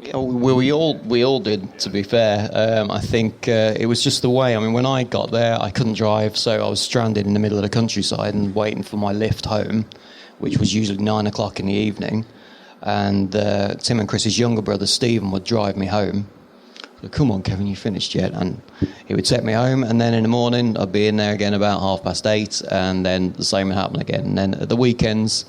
Yeah, we all did. To be fair, I think it was just the way. I mean, when I got there, I couldn't drive, so I was stranded in the middle of the countryside and waiting for my lift home, which was usually 9 o'clock in the evening. And Tim and Chris's younger brother Stephen would drive me home. So, come on, Kevin, you finished yet? And he would take me home, and then in the morning I'd be in there again about 8:30, and then the same would happen again. And then at the weekends,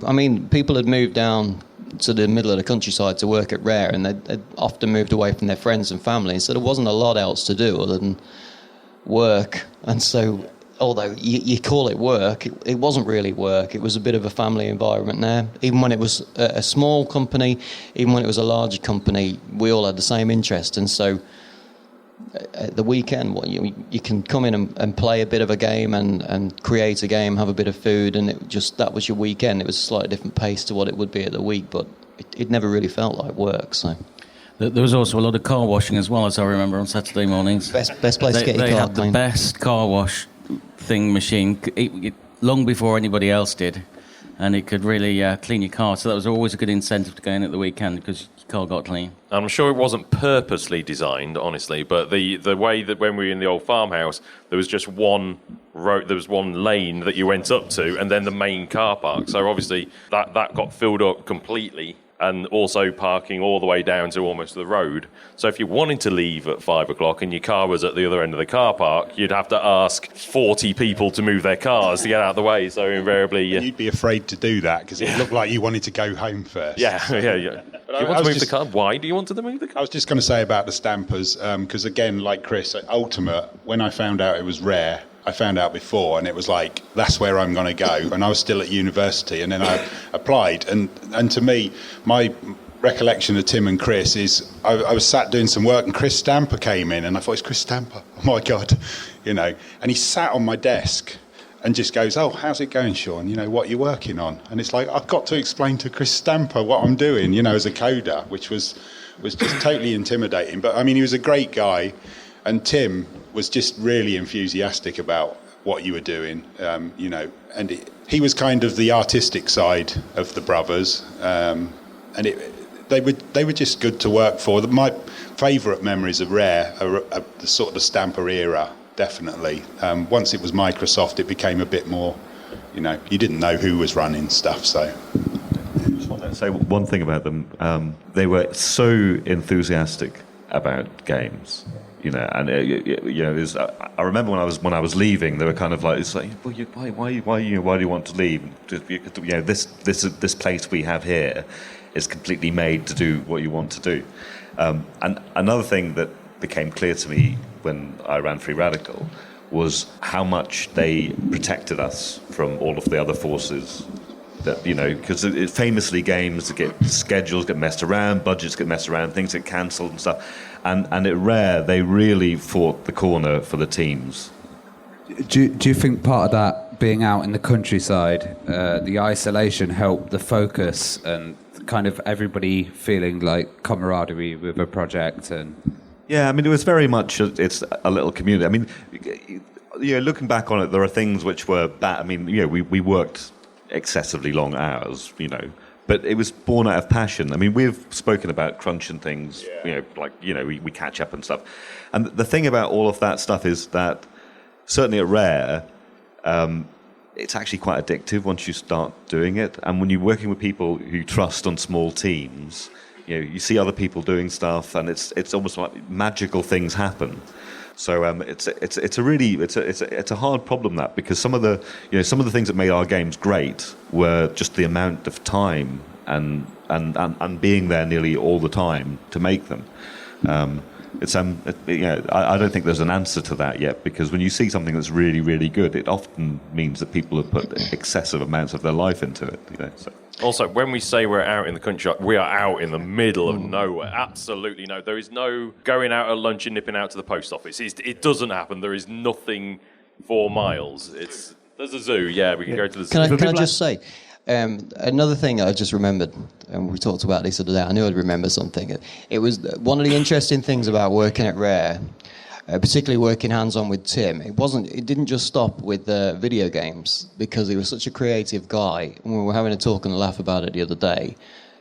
I mean, people had moved down to the middle of the countryside to work at Rare, and they'd often moved away from their friends and family, so there wasn't a lot else to do other than work. And so, although you call it work, it wasn't really work. It was a bit of a family environment there. Even when it was a small company, even when it was a larger company, we all had the same interest. And so at the weekend, you can come in and play a bit of a game and create a game, have a bit of food, and that was your weekend. It was a slightly different pace to what it would be at the week, but it never really felt like work. So there was also a lot of car washing as well, as I remember, on Saturday mornings. Best place to get your car They had clean. the best car wash machine long before anybody else did, and it could really clean your car. So that was always a good incentive to go in at the weekend because your car got clean. I'm sure it wasn't purposely designed, honestly, but the way that when we were in the old farmhouse, there was just one road, there was one lane that you went up to, and then the main car park. So obviously that got filled up completely, and also parking all the way down to almost the road. So if you wanted to leave at 5 o'clock and your car was at the other end of the car park, you'd have to ask 40 people to move their cars to get out of the way. So invariably... You'd be afraid to do that because it looked like you wanted to go home first. Yeah. Do you want to move the car? Why do you want to move the car? I was just going to say about the stampers, because again, like Chris, at Ultimate, when I found out it was Rare, I found out before, and it was like, that's where I'm going to go. And I was still at university, and then I applied. And to me, my recollection of Tim and Chris is I was sat doing some work, and Chris Stamper came in, and I thought, it's Chris Stamper. Oh, my God. And he sat on my desk and just goes, oh, how's it going, Sean? What you're working on? And it's like, I've got to explain to Chris Stamper what I'm doing, as a coder, which was just totally intimidating. But, I mean, he was a great guy. And Tim was just really enthusiastic about what you were doing, and he was kind of the artistic side of the brothers, and they were just good to work for. My favourite memories of Rare are the sort of the Stamper era, definitely. Once it was Microsoft, it became a bit more, you didn't know who was running stuff, so... I just want to say one thing about them. They were so enthusiastic about games. And I remember when I was leaving, they were kind of like, "It's like, well, why do you want to leave? This place we have here is completely made to do what you want to do." And another thing that became clear to me when I ran Free Radical was how much they protected us from all of the other forces. That because famously games get schedules get messed around, budgets get messed around, things get cancelled and stuff. And at Rare, they really fought the corner for the teams. Do you think part of that being out in the countryside, the isolation helped the focus and kind of everybody feeling like camaraderie with a project? And yeah, I mean, it was very much it's a little community. I mean, looking back on it, there are things which were bad. I mean, we worked excessively long hours, but it was born out of passion. I mean, we've spoken about crunch and things, we catch up and stuff. And the thing about all of that stuff is that certainly at Rare, it's actually quite addictive once you start doing it. And when you're working with people who you trust on small teams, you see other people doing stuff, and it's almost like magical things happen. So it's a hard problem, that, because some of the things that made our games great were just the amount of time and being there nearly all the time to make them. I don't think there's an answer to that yet, because when you see something that's really, really good, it often means that people have put excessive amounts of their life into it. So. Also, when we say we're out in the country, we are out in the middle of nowhere. Absolutely no. There is no going out at lunch and nipping out to the post office. It doesn't happen. There is nothing 4 miles. There's a zoo. Yeah, we can go to the zoo. Can I just say, another thing I just remembered, and we talked about this the other day, I knew I'd remember something. It was one of the interesting things about working at Rare, particularly working hands-on with Tim. It didn't just stop with video games, because he was such a creative guy. And we were having a talk and a laugh about it the other day.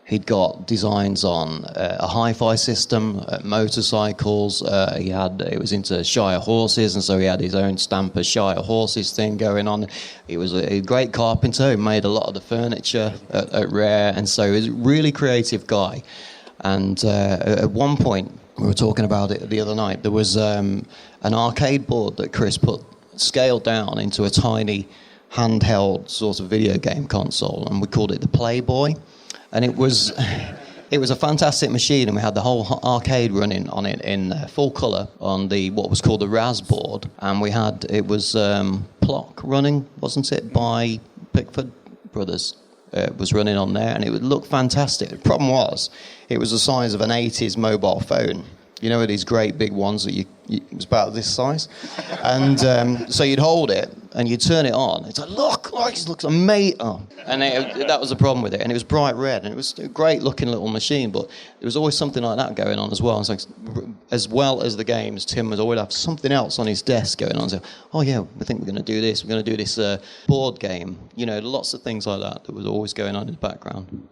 He'd got designs on a hi-fi system, motorcycles. He was into Shire horses, and so he had his own Stamper Shire horses thing going on. He was a great carpenter. He made a lot of the furniture at Rare, and so he was a really creative guy. And at one point, we were talking about it the other night, there was an arcade board that Chris put scaled down into a tiny handheld sort of video game console, and we called it the Playboy. And it was a fantastic machine, and we had the whole arcade running on it in full colour on what was called the Raz board, and it was Plock running, wasn't it, by Pickford Brothers. Was running on there, and it would look fantastic. The problem was, it was the size of an 80s mobile phone. You know, these great big ones that it was about this size. And so you'd hold it, and you'd turn it on. It's like, look, it looks amazing. Oh. And that was the problem with it. And it was bright red, and it was a great-looking little machine, but there was always something like that going on as well. So, as well as the games, Tim would always have something else on his desk going on. So, oh, yeah, we think we're going to do this. We're going to do this board game. You know, lots of things like that was always going on in the background.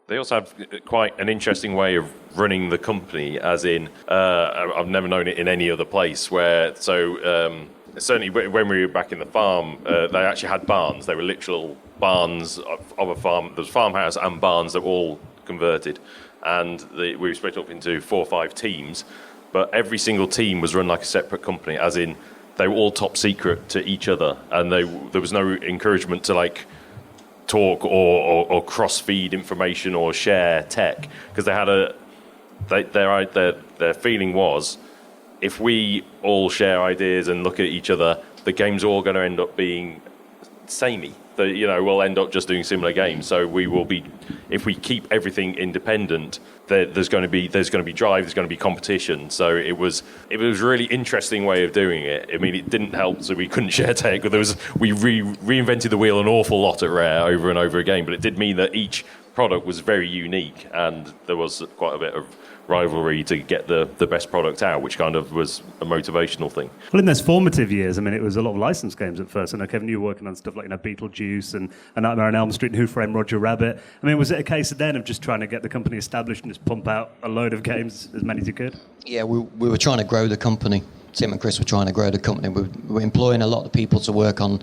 They also have quite an interesting way of running the company, as in, I've never known it in any other place, where, certainly when we were back in the farm, they actually had barns. They were literal barns of a farm. There was farmhouse and barns that were all converted. And we were split up into 4 or 5 teams, but every single team was run like a separate company, as in, they were all top secret to each other, and there was no encouragement to, talk or cross-feed information or share tech, because they had their feeling was, if we all share ideas and look at each other, the game's all going to end up being samey. We'll end up just doing similar games. So we will be, if we keep everything independent, there's going to be drive, there's going to be competition. So it was a really interesting way of doing it. I mean, it didn't help, so we couldn't share tech. But we reinvented the wheel an awful lot at Rare over and over again. But it did mean that each product was very unique, and there was quite a bit of rivalry to get the best product out, which kind of was a motivational thing. Well, in those formative years, I mean, it was a lot of licensed games at first. I know, Kevin, you were working on stuff like Beetlejuice and Nightmare on Elm Street and Who Framed Roger Rabbit. I mean, was it a case then of just trying to get the company established and just pump out a load of games, as many as you could? Yeah, we were trying to grow the company. Tim and Chris were trying to grow the company. We were employing a lot of people to work on.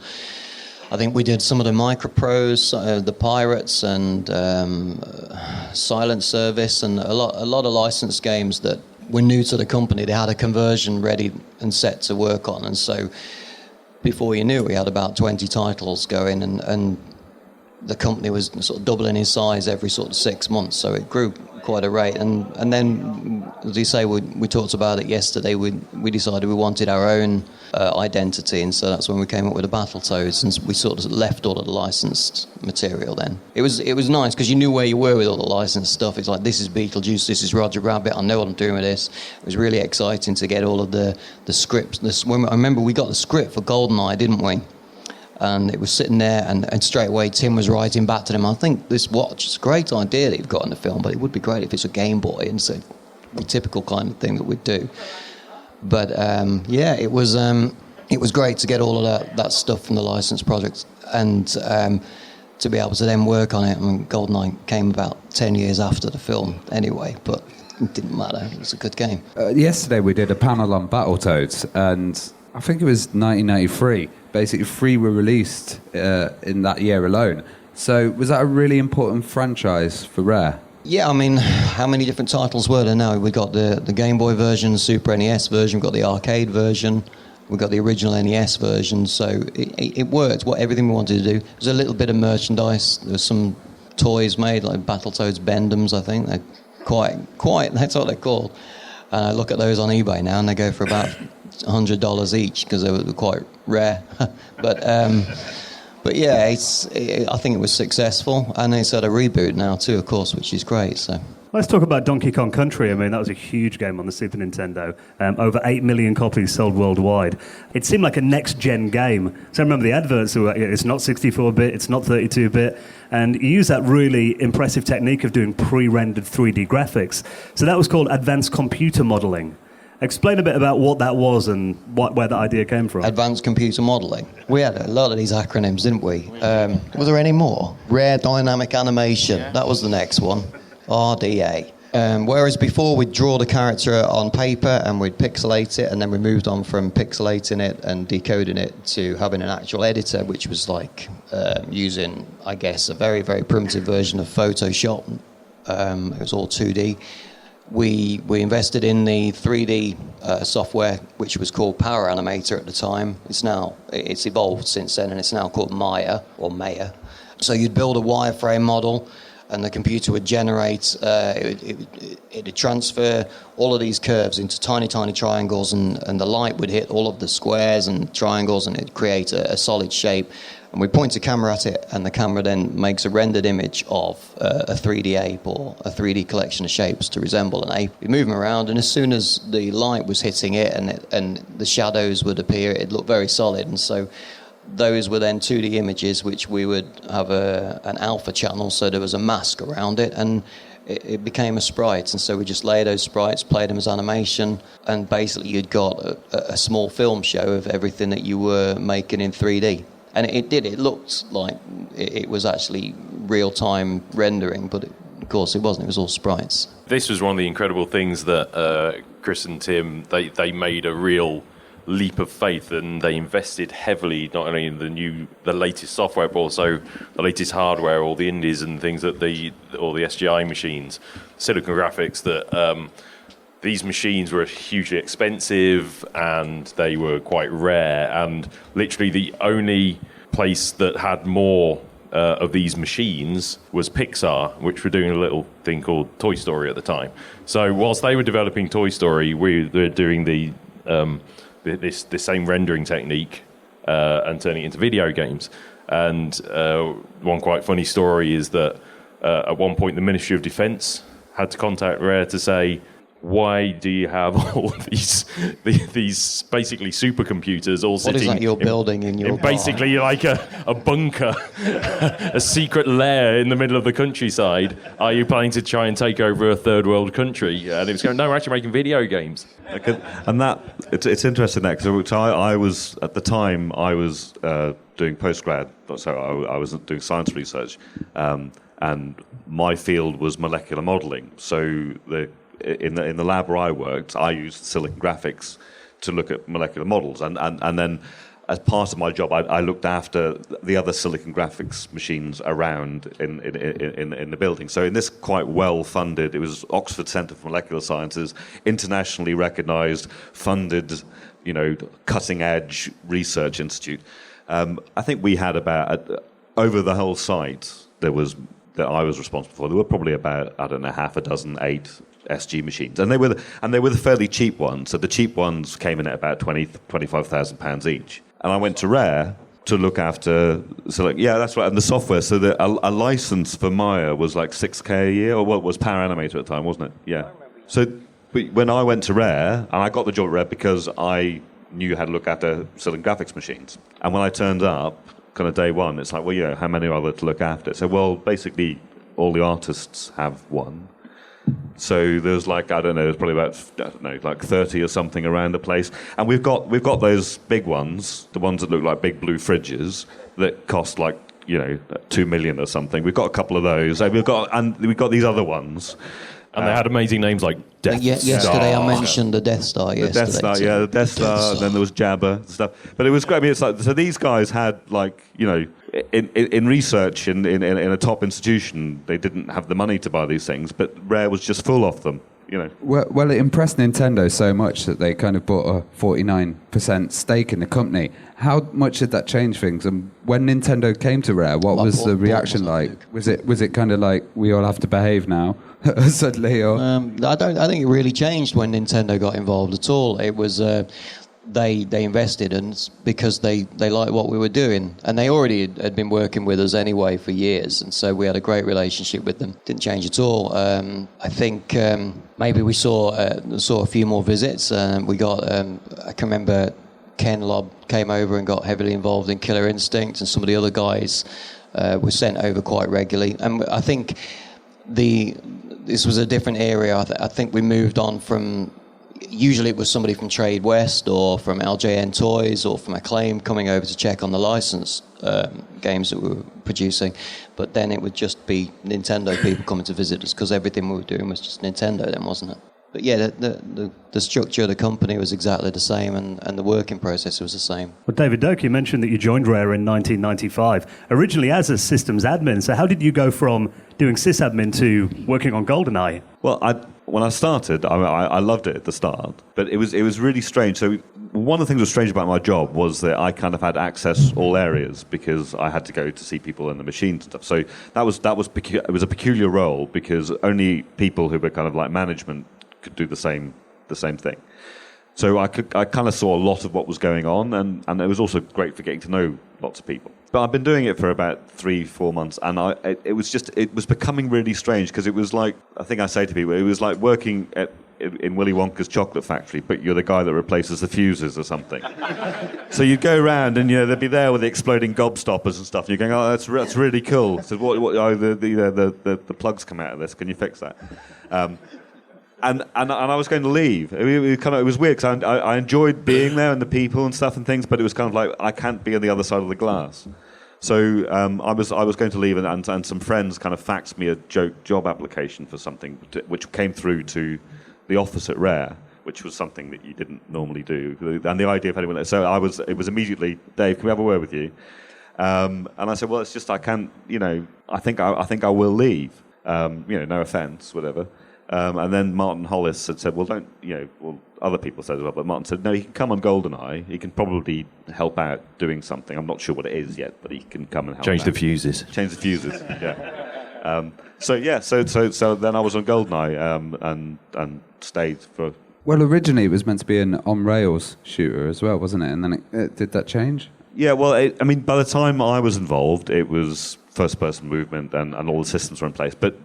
I think we did some of the micropros, the Pirates, and Silent Service, and a lot of licensed games that were new to the company. They had a conversion ready and set to work on, and so before you knew, we had about 20 titles going, and the company was sort of doubling in size every sort of 6 months, so it grew quite a rate. And then, as you say, we talked about it yesterday, we decided we wanted our own identity, and so that's when we came up with the Battletoads, and we sort of left all of the licensed material then. It was nice, because you knew where you were with all the licensed stuff. It's like, this is Beetlejuice, this is Roger Rabbit, I know what I'm doing with this. It was really exciting to get all of the scripts. I remember we got the script for GoldenEye, didn't we? And it was sitting there, and straight away Tim was writing back to them, I think this watch is a great idea that you've got in the film, but it would be great if it's a Game Boy, and so the typical kind of thing that we'd do. But it was great to get all of that stuff from the licensed projects, and to be able to then work on it. I mean, GoldenEye came about 10 years after the film anyway, but it didn't matter, it was a good game. Yesterday we did a panel on Battletoads, and I think it was 1993. Basically, 3 were released in that year alone. So was that a really important franchise for Rare? Yeah, I mean, how many different titles were there now? We got the Game Boy version, Super NES version, we've got the arcade version, we've got the original NES version, so it worked, everything we wanted to do. There was a little bit of merchandise, there was some toys made, like Battletoads Bendums, I think. They're quite, that's what they're called. And I look at those on eBay now, and they go for about $100 each, because they were quite rare. But yeah, I think it was successful, and it's had a reboot now too, of course, which is great. So Let's talk about Donkey Kong Country. I mean, that was a huge game on the Super Nintendo. Over 8 million copies sold worldwide. It seemed like a next-gen game. So I remember the adverts were, it's not 64-bit, it's not 32-bit, and you use that really impressive technique of doing pre-rendered 3D graphics. So that was called advanced computer modeling. Explain a bit about what that was and where that idea came from. Advanced computer modeling. We had a lot of these acronyms, didn't we? Was there any more? Rare dynamic animation. Yeah. That was the next one. RDA. Whereas before we'd draw the character on paper and we'd pixelate it, and then we moved on from pixelating it and decoding it to having an actual editor, which was like using, I guess, a very, very primitive version of Photoshop. It was all 2D. We invested in the 3D software, which was called Power Animator at the time. It's evolved since then, and it's now called Maya or Maya. So you'd build a wireframe model, and the computer would generate, it would transfer all of these curves into tiny, tiny triangles, and the light would hit all of the squares and triangles, and it'd create a solid shape. And we point a camera at it, and the camera then makes a rendered image of a 3D ape or a 3D collection of shapes to resemble an ape. We move them around, and as soon as the light was hitting it and the shadows would appear, it'd look very solid. And so those were then 2D images, which we would have an alpha channel, so there was a mask around it, and it became a sprite. And so we just lay those sprites, played them as animation, and basically you'd got a small film show of everything that you were making in 3D. And it looked like it was actually real-time rendering, but of course it wasn't. It was all sprites. This was one of the incredible things that Chris and Tim, they made a real leap of faith, and they invested heavily not only in the latest software, but also the latest hardware, all the indies and things that all the SGI machines, silicon graphics that these machines were hugely expensive and they were quite rare, and literally the only place that had more of these machines was Pixar, which were doing a little thing called Toy Story at the time. So whilst they were developing Toy Story, we were doing the same rendering technique and turning it into video games. And one quite funny story is that at one point the Ministry of Defence had to contact Rare to say, why do you have all these basically supercomputers all sitting... What is that you're building in your basically like a bunker, a secret lair in the middle of the countryside? Are you planning to try and take over a third world country? And it was going, no, we're actually making video games. And that, it's interesting that, because I was, at the time, I was doing postgrad, so I was doing science research, and my field was molecular modelling. So in the lab where I worked, I used silicon graphics to look at molecular models, and then as part of my job, I looked after the other silicon graphics machines around in the building. So in this quite well-funded, it was Oxford Centre for Molecular Sciences, internationally recognised, funded, cutting-edge research institute. I think we had about over the whole site that I was responsible for. There were probably about, I don't know, half a dozen, 8 SG machines, and they were the fairly cheap ones. So the cheap ones came in at about £25,000 each. And I went to Rare to look after. So yeah, that's right. And the software. So a license for Maya was like $6,000 a year, or what was Power Animator at the time, wasn't it? Yeah. So when I went to Rare, and I got the job at Rare because I knew how to look after silicon graphics machines. And when I turned up, kind of day one, it's like, well, how many are there to look after? So, well, basically, all the artists have one. So there's like, I don't know, there's probably about, like 30 or something around the place. And we've got those big ones, the ones that look like big blue fridges that cost like, 2 million or something. We've got a couple of those. So we've got these other ones. And they had amazing names like Death Star. Yesterday I mentioned the Death Star. The Death Star, yeah, the Death Star. And then there was Jabba and stuff. But it was great. I mean, it's like, so these guys had like, in research in a top institution, they didn't have the money to buy these things, but Rare was just full of them. you know. Well, it impressed Nintendo so much that they kind of bought a 49% stake in the company. How much did that change things? And when Nintendo came to Rare, what was the reaction like? Was it kind of like, we all have to behave now suddenly? Or? I think it really changed when Nintendo got involved at all. It was they invested, and because they liked what we were doing, and they already had been working with us anyway for years, and so we had a great relationship with them. Didn't change at all. I think maybe we saw a few more visits. We got I can remember Ken Lobb came over and got heavily involved in Killer Instinct, and some of the other guys were sent over quite regularly. And I think this was a different area. I think we moved on from. Usually it was somebody from Trade West or from LJN Toys or from Acclaim coming over to check on the license games that we were producing. But then it would just be Nintendo people coming to visit us because everything we were doing was just Nintendo then, wasn't it? But yeah, the structure of the company was exactly the same, and the working process was the same. Well, David Doak, you mentioned that you joined Rare in 1995, originally as a systems admin. So how did you go from doing sysadmin to working on GoldenEye? Well, when I started, I loved it at the start, but it was really strange. So one of the things that was strange about my job was that I kind of had access all areas because I had to go to see people in the machines and stuff. So it was a peculiar role because only people who were kind of like management could do the same thing. So I kind of saw a lot of what was going on, and it was also great for getting to know lots of people. But I've been doing it for about 3-4 months, and it was becoming really strange because it was like, I think I say to people, it was like working in Willy Wonka's chocolate factory, but you're the guy that replaces the fuses or something. So you'd go around and they'd be there with the exploding gobstoppers and stuff. And you're going, oh, that's really cool. So the plugs come out of this. Can you fix that? And I was going to leave. It was weird because I enjoyed being there and the people and stuff and things, but it was kind of like I can't be on the other side of the glass. So I was going to leave, and some friends kind of faxed me a job application for something, which came through to the office at Rare, which was something that you didn't normally do. And the idea of anyone, so it was immediately, Dave, can we have a word with you? And I said, well, it's just I can't, I think I will leave. No offence, whatever. And then Martin Hollis had said, well, other people said as well, but Martin said, no, he can come on GoldenEye. He can probably help out doing something. I'm not sure what it is yet, but he can come and help Change out. the fuses, yeah. So then I was on GoldenEye and stayed for... Well, originally it was meant to be an on-rails shooter as well, wasn't it? And then did that change? Yeah, well, by the time I was involved, it was first-person movement and all the systems were in place. But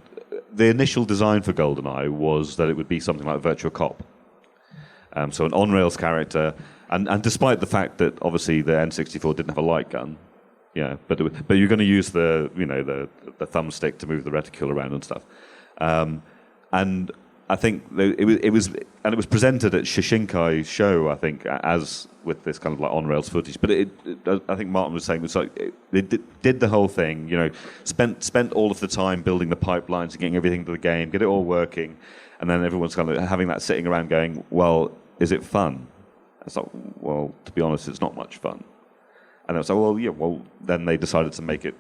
the initial design for GoldenEye was that it would be something like Virtua Cop. So an on-rails character, and despite the fact that obviously the N64 didn't have a light gun, but you're going to use the thumbstick to move the reticule around and stuff. And I think it was presented at Shishinkai's show, I think, as with this kind of like on-rails footage. But I think Martin was saying, it was like they did the whole thing, spent all of the time building the pipelines and getting everything to the game, get it all working, and then everyone's kind of having that sitting around going, well, is it fun? It's like, well, to be honest, it's not much fun. And I was like, well, then they decided to make it,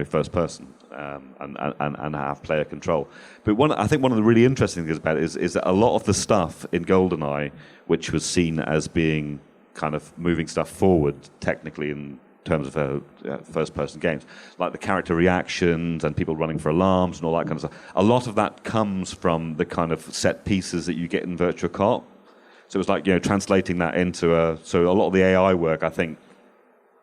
first person and have player control. But I think one of the really interesting things about it is that a lot of the stuff in GoldenEye, which was seen as being kind of moving stuff forward technically in terms of first person games, like the character reactions and people running for alarms and all that kind of stuff, a lot of that comes from the kind of set pieces that you get in Virtua Cop. So it was like, translating that into so a lot of the AI work, I think,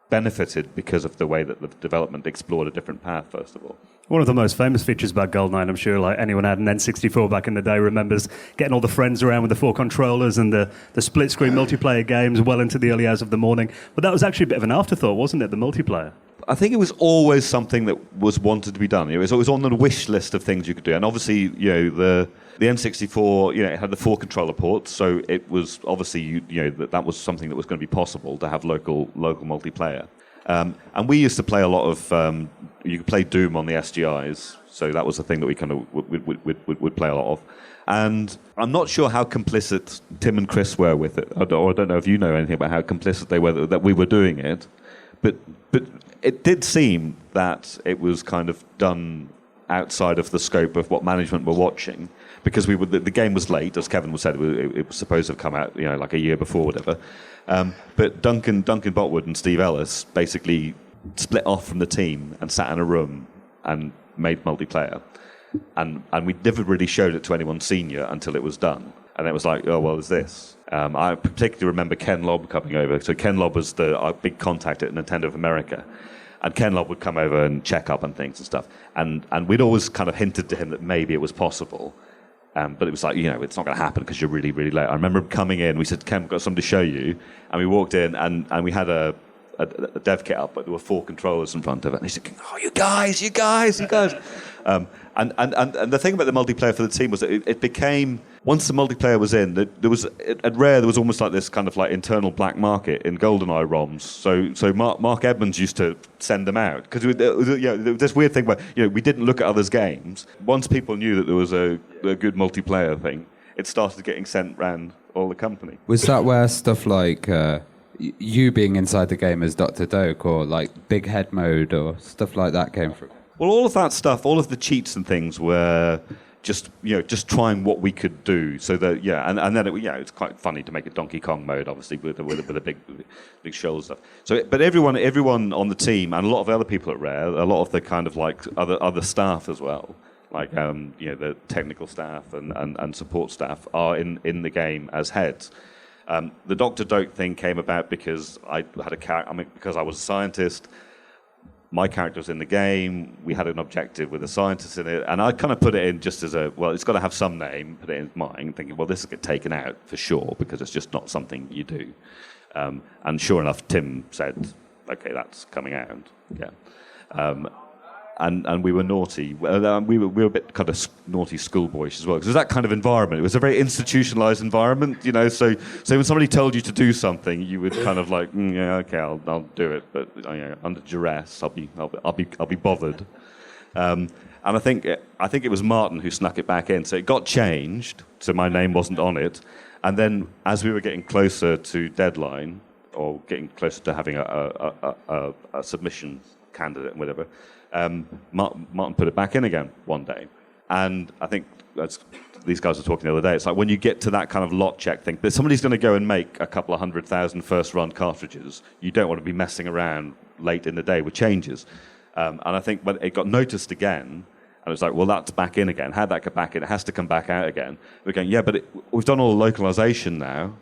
benefited because of the way that the development explored a different path, first of all. One of the most famous features about GoldenEye, I'm sure like anyone had an N64 back in the day remembers getting all the friends around with the 4 controllers and the split-screen multiplayer games well into the early hours of the morning. But that was actually a bit of an afterthought, wasn't it, the multiplayer? I think it was always something that was wanted to be done. It was always on the wish list of things you could do. And obviously, the N64, it had the 4 controller ports, so it was obviously, that was something that was going to be possible to have local multiplayer. And we used to play a lot of, you could play Doom on the SGIs, so that was the thing that we kind of would play a lot of. And I'm not sure how complicit Tim and Chris were with it, or I don't know if you know anything about how complicit they were that we were doing it, but it did seem that it was kind of done outside of the scope of what management were watching. because the game was late, as Kevin said, it was supposed to have come out, like a year before, whatever. But Duncan Botwood and Steve Ellis basically split off from the team and sat in a room and made multiplayer. And we never really showed it to anyone senior until it was done. And it was like, oh, well, there's this. I particularly remember Ken Lobb coming over. So Ken Lobb was our big contact at Nintendo of America. And Ken Lobb would come over and check up on things and stuff. And we'd always kind of hinted to him that maybe it was possible. But it was like, it's not going to happen because you're really, really late. I remember him coming in. We said, Ken, we've got something to show you. And we walked in, and we had a dev kit up, but there were 4 controllers in front of it. And he said, oh, you guys. And the thing about the multiplayer for the team was that it became, once the multiplayer was in, at Rare there was almost like this kind of like internal black market in GoldenEye ROMs. So Mark Edmonds used to send them out because there was this weird thing where we didn't look at others' games. Once people knew that there was a good multiplayer thing, it started getting sent around all the company. Was that where stuff like you being inside the game as Dr. Doak or like Big Head Mode or stuff like that came from? Well, all of that stuff, all of the cheats and things were just trying what we could do. So that and then it's quite funny to make a Donkey Kong mode, obviously with a big shoulder stuff. So, but everyone on the team and a lot of other people at Rare, a lot of the kind of like other staff as well, like the technical staff and support staff are in the game as heads. The Dr. Doak thing came about because I had because I was a scientist. My character was in the game. We had an objective with a scientist in it, and I kind of put it in just as it's got to have some name. Put it in mine, thinking, well, this will get taken out for sure because it's just not something you do. And sure enough, Tim said, "Okay, that's coming out." Yeah. And we were naughty. We were a bit kind of naughty schoolboyish as well, because it was that kind of environment. It was a very institutionalized environment, So when somebody told you to do something, you would kind of like, yeah, okay, I'll do it, but under duress, I'll be bothered. And I think it was Martin who snuck it back in, so it got changed, so my name wasn't on it. And then as we were getting closer to deadline, or getting closer to having a submission candidate and whatever. Martin put it back in again one day. And I think, as these guys were talking the other day, it's like when you get to that kind of lot check thing, but somebody's going to go and make a couple of 100,000 first-run cartridges. You don't want to be messing around late in the day with changes. And I think when it got noticed again, and it was like, well, that's back in again. How'd that get back in? It has to come back out again. We're going, yeah, but we've done all the localization now.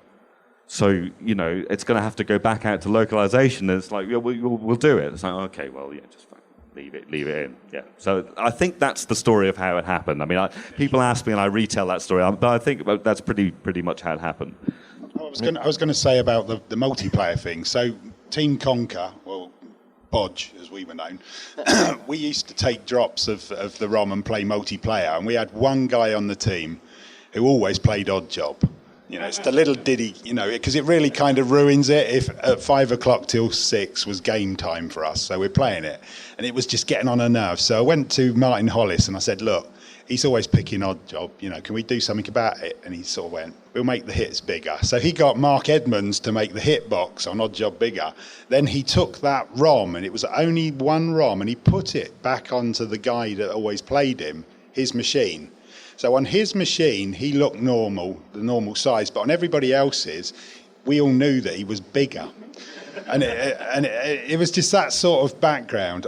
So, it's going to have to go back out to localization. And it's like, yeah, we'll do it. It's like, okay, well, yeah, just fine. Leave it in. Yeah. So I think that's the story of how it happened. I mean, people ask me and I retell that story, but I think that's pretty much how it happened. I was going to say about the multiplayer thing. So Team Conker, or Bodge as we were known, we used to take drops of the ROM and play multiplayer, and we had one guy on the team who always played Odd Job. It's the little ditty, because it really kind of ruins it if at 5 o'clock till 6 was game time for us. So we're playing it. And it was just getting on our nerves. So I went to Martin Hollis and I said, look, he's always picking Odd Job. Can we do something about it? And he sort of went, we'll make the hits bigger. So he got Mark Edmonds to make the hitbox on Odd Job bigger. Then he took that ROM, and it was only one ROM, and he put it back onto the guy that always played him, his machine. So on his machine, he looked normal, the normal size, but on everybody else's, we all knew that he was bigger. And it was just that sort of background.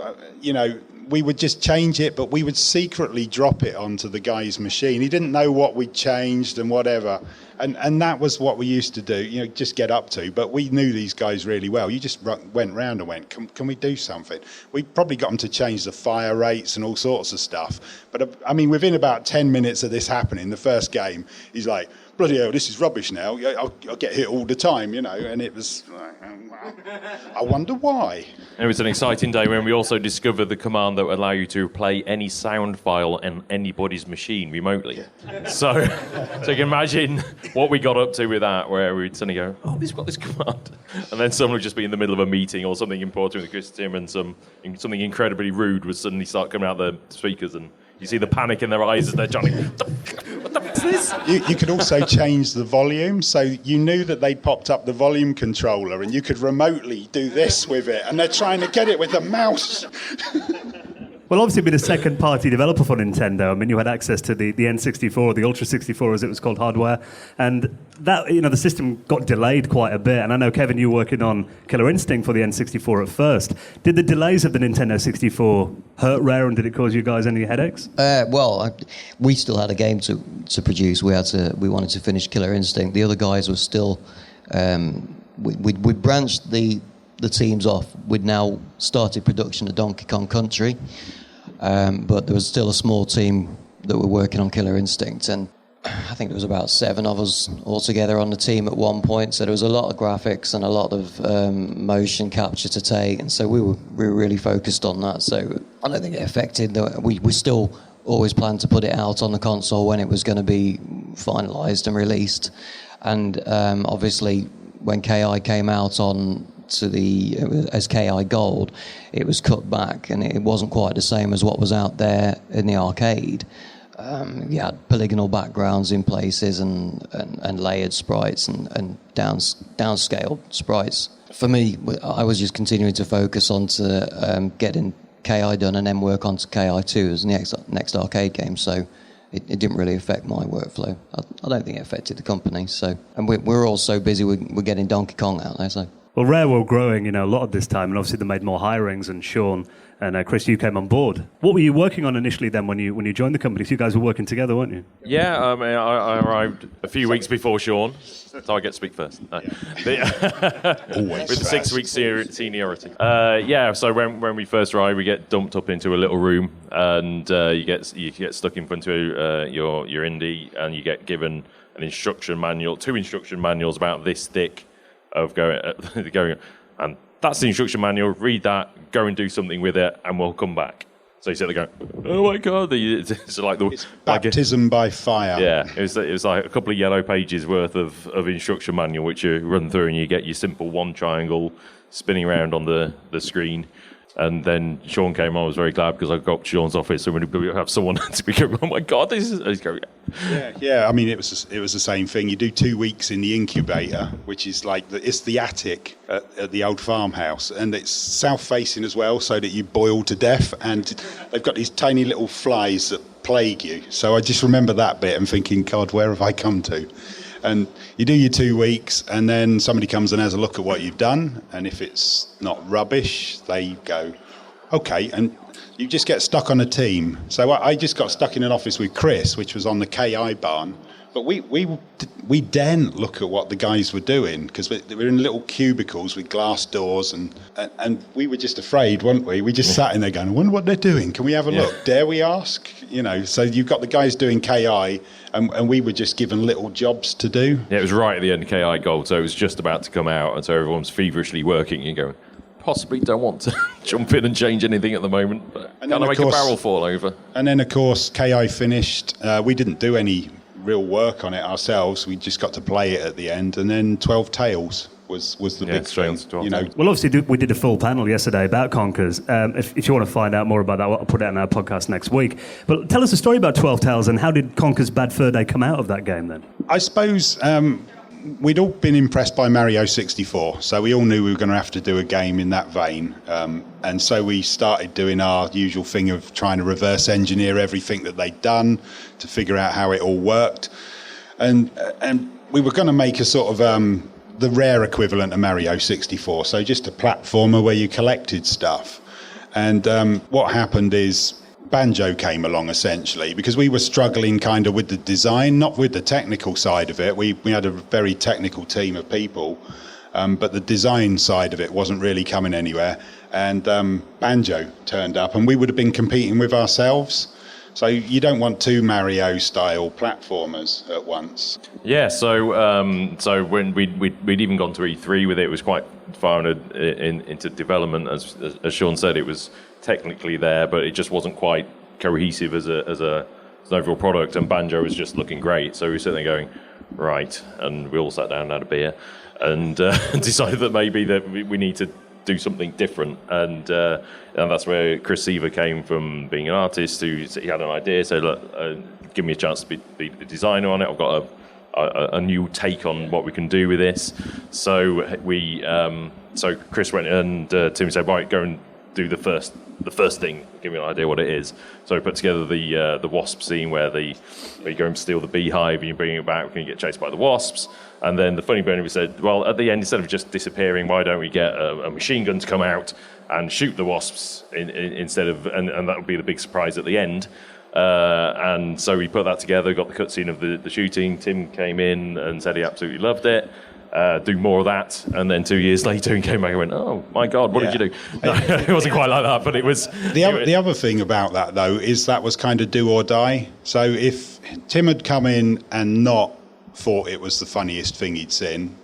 We would just change it, but we would secretly drop it onto the guy's machine. He didn't know what we'd changed and whatever. And that was what we used to do, just get up to. But we knew these guys really well. You just went round and went, can we do something? We probably got them to change the fire rates and all sorts of stuff. But, within about 10 minutes of this happening, the first game, he's like, bloody hell, this is rubbish now. I'll get hit all the time, and it was, I wonder why. It was an exciting day when we also discovered the command that would allow you to play any sound file on anybody's machine remotely. Yeah. So you can imagine what we got up to with that, where we'd suddenly go, oh, we've got this command. And then someone would just be in the middle of a meeting or something important with Chris Tim, and something incredibly rude would suddenly start coming out the speakers, and you see the panic in their eyes as they're trying to, what the fuck is this? You could also change the volume, so you knew that they'd popped up the volume controller, and you could remotely do this with it, and they're trying to get it with the mouse. Well, obviously, being a second-party developer for Nintendo, I mean, you had access to the N64, the Ultra 64, as it was called, hardware, and that, the system got delayed quite a bit. And I know, Kevin, you were working on Killer Instinct for the N64 at first. Did the delays of the Nintendo 64 hurt Rare, and did it cause you guys any headaches? We still had a game to produce. We wanted to finish Killer Instinct. The other guys were still. We branched the teams off. We'd now started production of Donkey Kong Country, but there was still a small team that were working on Killer Instinct, and I think there was about 7 of us all together on the team at one point. So there was a lot of graphics and a lot of motion capture to take, and so we were really focused on that. So I don't think it affected. We still always planned to put it out on the console when it was going to be finalised and released, and obviously when KI came out as KI Gold, it was cut back and it wasn't quite the same as what was out there in the arcade. You had polygonal backgrounds in places and layered sprites and downscaled sprites. For me, I was just continuing to focus on getting KI done and then work on to KI2 as the next arcade game. So it didn't really affect my workflow. I don't think it affected the company. So, and we're all so busy we're getting Donkey Kong out there. So. Well, Rare were growing, a lot at this time, and obviously they made more hirings, and Sean and Chris, you came on board. What were you working on initially then when you joined the company? So you guys were working together, weren't you? Yeah, I arrived a few weeks before Sean, so I get to speak first. No. Always with the first. 6-week seniority. So when we first arrive, we get dumped up into a little room, and you get stuck in front of your indie, and you get given an instruction manual, 2 instruction manuals about this thick of going, and that's the instruction manual. Read that, go and do something with it, and we'll come back. So you sit there going, "Oh my god!" It's like baptism by fire. Yeah, it was like a couple of yellow pages worth of instruction manual, which you run through, and you get your simple one triangle spinning around on the screen. And then Sean came on. I was very glad because I got up to Sean's office, and we have someone to be going, "Oh my god, this is." He's going, Yeah. I mean, it was the same thing. You do 2 weeks in the incubator, which is like it's the attic at the old farmhouse, and it's south facing as well, so that you boil to death. And they've got these tiny little flies that plague you. So I just remember that bit and thinking, God, where have I come to? And you do your 2 weeks, and then somebody comes and has a look at what you've done, and if it's not rubbish, they go, okay, and you just get stuck on a team. So I just got stuck in an office with Chris, which was on the KI barn, but we daren't look at what the guys were doing, because we were in little cubicles with glass doors, and we were just afraid, weren't we? We just sat in there going, I wonder what they're doing. Can we have a look? Dare we ask? So you've got the guys doing KI, and we were just given little jobs to do. Yeah, it was right at the end of KI Gold, so it was just about to come out, and so everyone's feverishly working and going, possibly don't want to jump in and change anything at the moment, but can I make a barrel fall over? And then, of course, KI finished. We didn't do any real work on it ourselves. We just got to play it at the end, and then 12 Tales was the big thing. Well, obviously, we did a full panel yesterday about Conkers. If you want to find out more about that, I'll put it on our podcast next week. But tell us a story about 12 Tales, and how did Conkers Bad Fur Day come out of that game then? I suppose we'd all been impressed by Mario 64, so we all knew we were going to have to do a game in that vein. And so we started doing our usual thing of trying to reverse engineer everything that they'd done to figure out how it all worked. And we were going to make a sort of the Rare equivalent of Mario 64, so just a platformer where you collected stuff. And what happened is Banjo came along essentially because we were struggling kind of with the design, not with the technical side of it. We had a very technical team of people, but the design side of it wasn't really coming anywhere. And Banjo turned up, and we would have been competing with ourselves. So you don't want 2 Mario-style platformers at once. Yeah, so when we'd even gone to E3 with it, it was quite far into development. As Sean said, it was technically there, but it just wasn't quite cohesive as an overall product. And Banjo was just looking great, so we were sitting there going, right, and we all sat down and had a beer, and decided that maybe that we need to do something different, and that's where Chris Seaver came from, being an artist who he had an idea, said, look, give me a chance to be the designer on it. I've got a new take on what we can do with this. So so Chris went and Tim said, right, go and do the first thing, give me an idea what it is. So we put together the wasp scene where you go and steal the beehive and you bring it back and you get chased by the wasps. And then the funny bit, we said, well, at the end, instead of just disappearing, why don't we get a machine gun to come out and shoot the wasps instead of, and that would be the big surprise at the end. And so we put that together, got the cutscene of the shooting. Tim came in and said he absolutely loved it. Do more of that, and then 2 years later he came back and went, oh my God, what did you do? No, it wasn't quite like that, but it was... The other thing about that, though, is that was kind of do or die. So if Tim had come in and not thought it was the funniest thing he'd seen,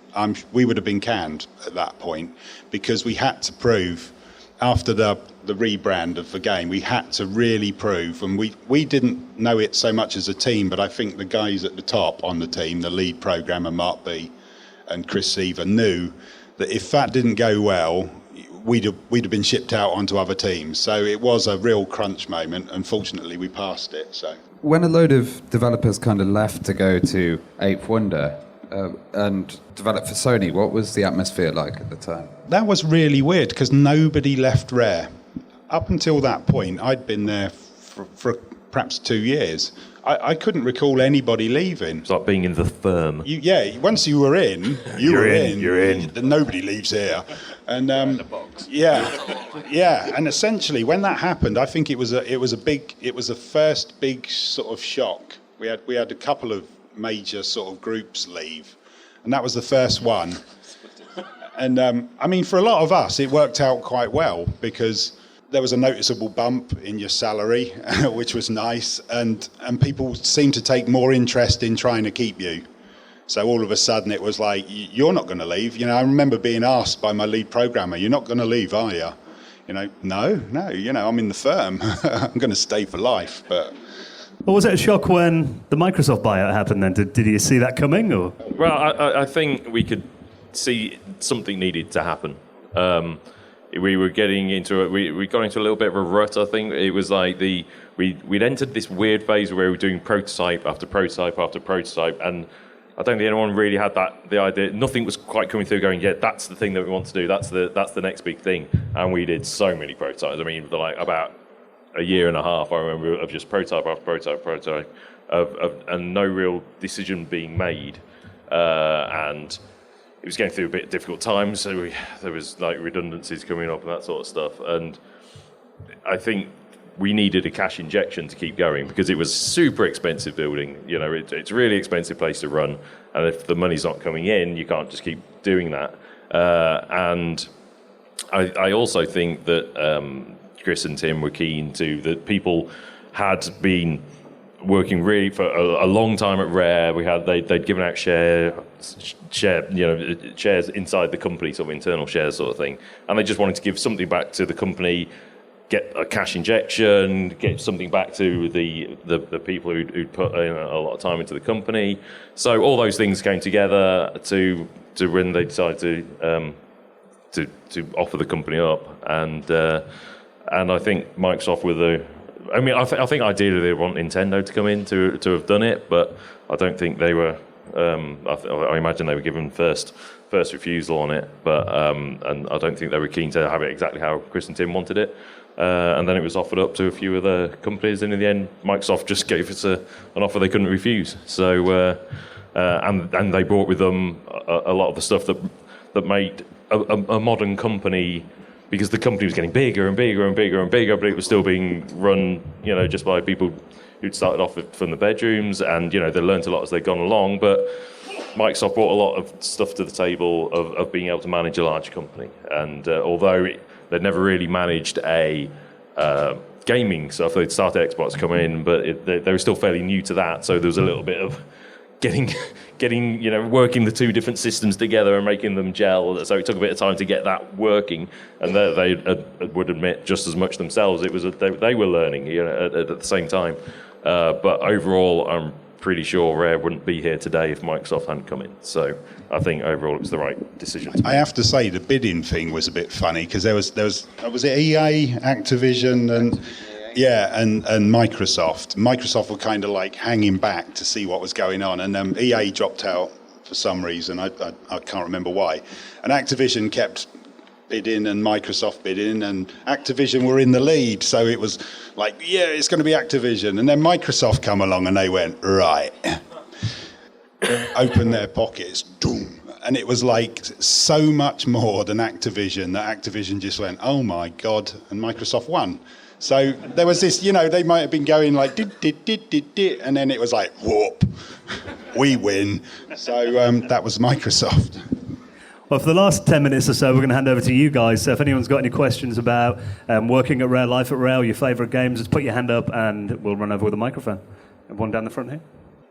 we would have been canned at that point, because we had to prove, after the rebrand of the game, we had to really prove, and we didn't know it so much as a team, but I think the guys at the top on the team, the lead programmer, Mark B., and Chris Seaver, knew that if that didn't go well, we'd have been shipped out onto other teams. So it was a real crunch moment. Unfortunately, we passed it. So when a load of developers kind of left to go to Eighth Wonder and develop for Sony, what was the atmosphere like at the time? that was really weird because nobody left Rare. Up until that point, I'd been there for perhaps 2 years. I couldn't recall anybody leaving. It's like being in the firm. Once you were in, you're in. Nobody leaves here. And the box. yeah. And essentially, when that happened, I think it was a first big sort of shock. We had a couple of major sort of groups leave, and that was the first one. And I mean, for a lot of us, it worked out quite well because there was a noticeable bump in your salary, which was nice, and people seemed to take more interest in trying to keep you. So all of a sudden it was like, you're not going to leave. You know, I remember being asked by my lead programmer, you're not going to leave, are you? You know, no, you know, I'm in the firm. I'm going to stay for life. But was it a shock when the Microsoft buyout happened then? Did you see that coming? Or? Well, I think we could see something needed to happen. We were getting into it. We got into a little bit of a rut. I think it was like we'd entered this weird phase where we were doing prototype after prototype after prototype, and I don't think anyone really had the idea. Nothing was quite coming through. Going, yeah, that's the thing that we want to do. That's the next big thing. And we did so many prototypes. I mean, like about a year and a half. I remember of just prototype after prototype, and no real decision being made, and it was going through a bit difficult times, so there was like redundancies coming up and that sort of stuff. And I think we needed a cash injection to keep going because it was super expensive building. You know, it's a really expensive place to run, and if the money's not coming in, you can't just keep doing that. And I also think that Chris and Tim were keen that people had been working really for a long time at Rare. They'd given out shares inside the company, sort of internal shares sort of thing, and they just wanted to give something back to the company, get a cash injection, get something back to the people who'd put in a lot of time into the company. So all those things came together to when they decided to offer the company up, and I think Microsoft were the. I mean, I think ideally they want Nintendo to come in to have done it, but I don't think they were. I imagine they were given first refusal on it, but and I don't think they were keen to have it exactly how Chris and Tim wanted it. And then it was offered up to a few other companies, and in the end, Microsoft just gave us an offer they couldn't refuse. So and they brought with them a lot of the stuff that made a modern company. Because the company was getting bigger and bigger and bigger and bigger, but it was still being run, you know, just by people who'd started off from the bedrooms, and you know they learned a lot as they'd gone along. But Microsoft brought a lot of stuff to the table of being able to manage a large company, and although they'd never really managed a gaming stuff, they'd started Xbox come in, but they were still fairly new to that, so there was a little bit of getting, you know, working the two different systems together and making them gel. So it took a bit of time to get that working, and they would admit just as much themselves. It was they were learning, you know, at the same time. But overall, I'm pretty sure Rare wouldn't be here today if Microsoft hadn't come in. So I think overall it was the right decision. I have to say the bidding thing was a bit funny because there was it EA, Activision, and. Yeah, and Microsoft. Microsoft were kind of like hanging back to see what was going on, and EA dropped out for some reason. I can't remember why. And Activision kept bidding and Microsoft bidding, and Activision were in the lead. So it was like, yeah, it's going to be Activision. And then Microsoft come along and they went, right, open their pockets, doom. And it was like so much more than Activision that Activision just went, oh my God, and Microsoft won. So there was this, they might have been going like, and then it was like, whoop, we win. So that was Microsoft. Well, for the last 10 minutes or so, we're going to hand over to you guys. So if anyone's got any questions about working at Rare, life at Rare, your favourite games, just put your hand up and we'll run over with a microphone. One down the front here.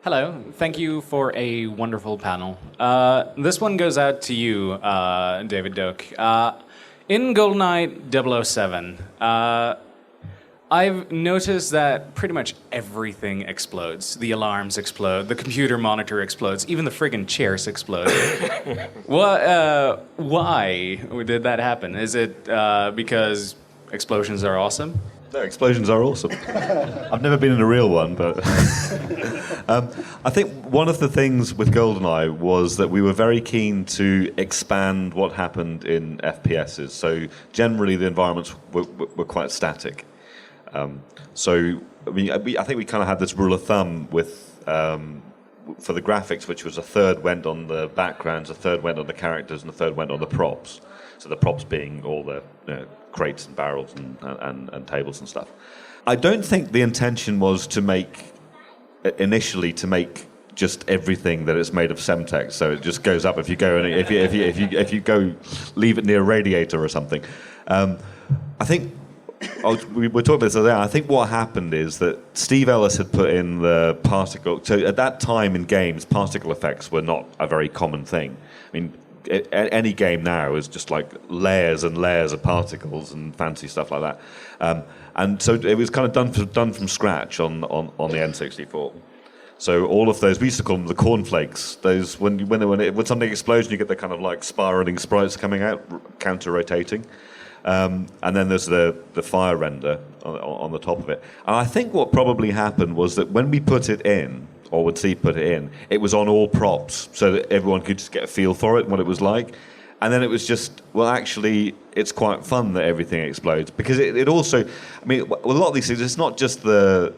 Hello. Thank you for a wonderful panel. This one goes out to you, David Doak. In GoldenEye 007, I've noticed that pretty much everything explodes. The alarms explode, the computer monitor explodes, even the friggin' chairs explode. Why did that happen? Is it because explosions are awesome? No, explosions are awesome. I've never been in a real one, but I think one of the things with GoldenEye was that we were very keen to expand what happened in FPSs. So generally the environments were quite static. So I think we kind of had this rule of thumb with for the graphics, which was a third went on the backgrounds, a third went on the characters, and a third went on the props. So the props being all the crates and barrels and tables and stuff. I don't think the intention was initially to make just everything that it's made of Semtex, so it just goes up if you go and if you go leave it near a radiator or something. I think we were talking about this the other day. I think what happened is that Steve Ellis had put in the particle. So at that time in games, particle effects were not a very common thing. I mean, any game now is just like layers and layers of particles and fancy stuff like that. And so it was kind of done from scratch on the N64. So all of those, we used to call them the cornflakes. Those when something explodes, you get the kind of like spiraling sprites coming out, counter-rotating. And then there's the fire render on the top of it. And I think what probably happened was that when we put it in, or when Steve put it in, it was on all props, so that everyone could just get a feel for it and what it was like. And then it was just, well, actually, it's quite fun that everything explodes, because it also, I mean, a lot of these things, it's not just the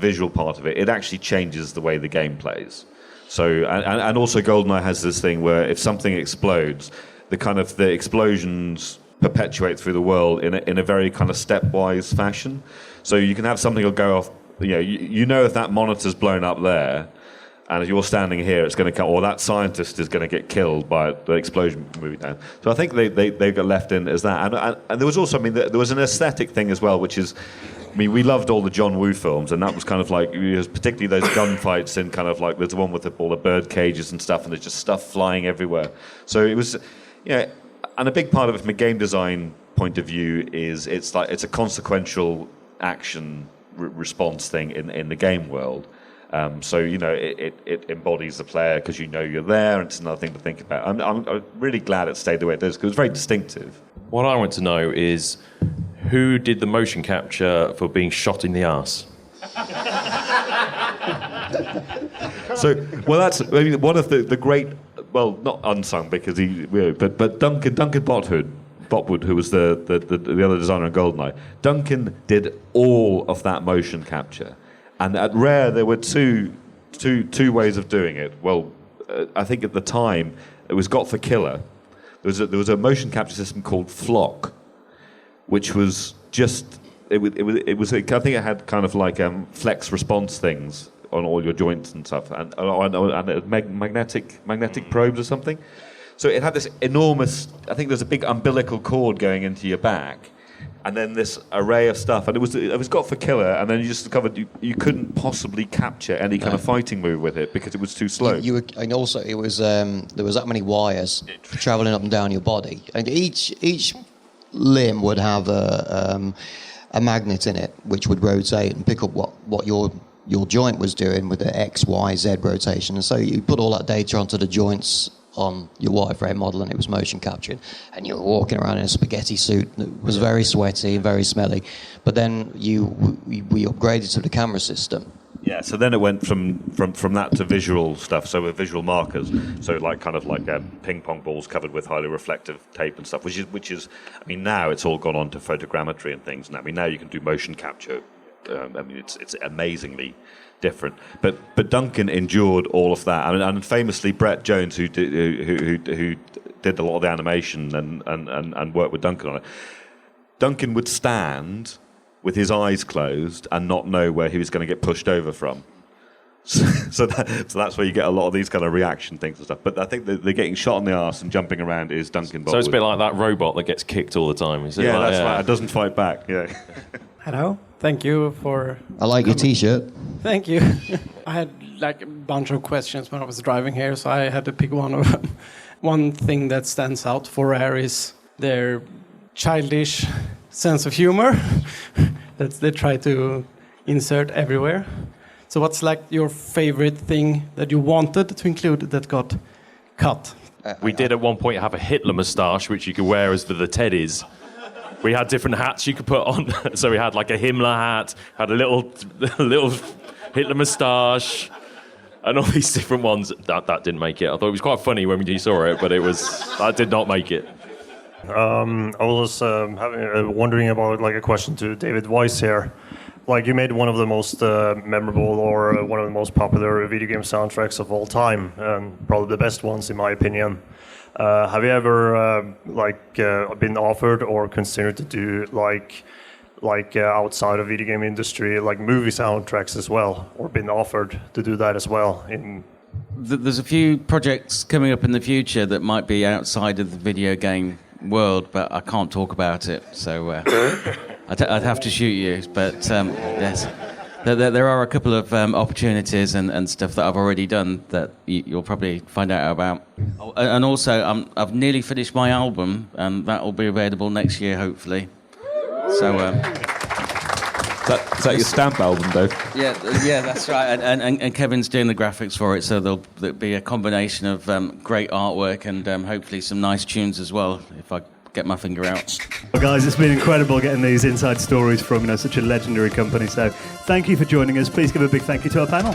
visual part of it. It actually changes the way the game plays. So, and also GoldenEye has this thing where if something explodes, the explosions perpetuate through the world in a very kind of stepwise fashion. So you can have something will go off. You know if that monitor's blown up there, and if you're standing here, it's going to come, or that scientist is going to get killed by the explosion moving down. So I think they got left in as that. And there was also, I mean, there was an aesthetic thing as well, which is, I mean, we loved all the John Woo films, and that was kind of like, particularly those gunfights in kind of like, there's the one with all the bird cages and stuff, and there's just stuff flying everywhere. So it was, and a big part of it from a game design point of view is it's a consequential action response thing in the game world. So it embodies the player because you're there, and it's another thing to think about. I'm really glad it stayed the way it does because it was very distinctive. What I want to know is who did the motion capture for being shot in the arse? So, well, that's one of the great, well, not unsung because but Duncan Botwood, who was the other designer on GoldenEye, Duncan did all of that motion capture. And at Rare, there were two ways of doing it. Well, I think at the time, it was got for killer. There was a motion capture system called Flock, which was just, I think it had kind of like flex response things on all your joints and stuff, and magnetic probes or something. So it had this enormous, I think there's a big umbilical cord going into your back, and then this array of stuff, and it was got for killer, and then you just discovered you couldn't possibly capture any kind of fighting move with it because it was too slow. And also it was there was that many wires travelling up and down your body, and each limb would have a magnet in it which would rotate and pick up what your joint was doing with the X, Y, Z rotation, and so you put all that data onto the joints on your wireframe model, and it was motion captured, and you were walking around in a spaghetti suit that was very sweaty and very smelly. But then we upgraded to the camera system, Yeah, so then it went from that to visual stuff, so with visual markers, so like ping pong balls covered with highly reflective tape and stuff, which is, I mean, now it's all gone on to photogrammetry and things. And I mean, now you can do motion capture. I mean, it's amazingly different. But Duncan endured all of that. I mean, and famously, Brett Jones, who did a lot of the animation and worked with Duncan on it, Duncan would stand with his eyes closed and not know where he was going to get pushed over from. So that's where you get a lot of these kind of reaction things and stuff. But I think they're getting shot in the arse and jumping around is Duncan Boltwood. So it's a bit like that robot that gets kicked all the time. Is it Yeah, like, that's right. It doesn't fight back. Yeah. Hello. Thank you for... I like your T-shirt. Thank you. I had like a bunch of questions when I was driving here, so I had to pick one of them. One thing that stands out for Rare is their childish sense of humor that they try to insert everywhere. So what's like your favorite thing that you wanted to include that got cut? We did at one point have a Hitler moustache, which you could wear as the teddies. We had different hats you could put on. So we had like a Himmler hat, had a little Hitler moustache, and all these different ones. That didn't make it. I thought it was quite funny when you saw it, but that did not make it. I was wondering about like a question to David Weiss here. Like you made one of the most memorable or one of the most popular video game soundtracks of all time, and probably the best ones in my opinion. Have you ever been offered or considered to do like outside of video game industry, like movie soundtracks as well, or been offered to do that as well? There's a few projects coming up in the future that might be outside of the video game world, but I can't talk about it, so I'd have to shoot you. But yes, there are a couple of opportunities and stuff that I've already done that you'll probably find out about. Oh, and also, I've nearly finished my album, and that will be available next year, hopefully. So. Is that your stamp album, Dave? Yeah, that's right. And Kevin's doing the graphics for it, so there'll be a combination of great artwork and hopefully some nice tunes as well, if I get my finger out. Well, guys, it's been incredible getting these inside stories from such a legendary company. So thank you for joining us. Please give a big thank you to our panel.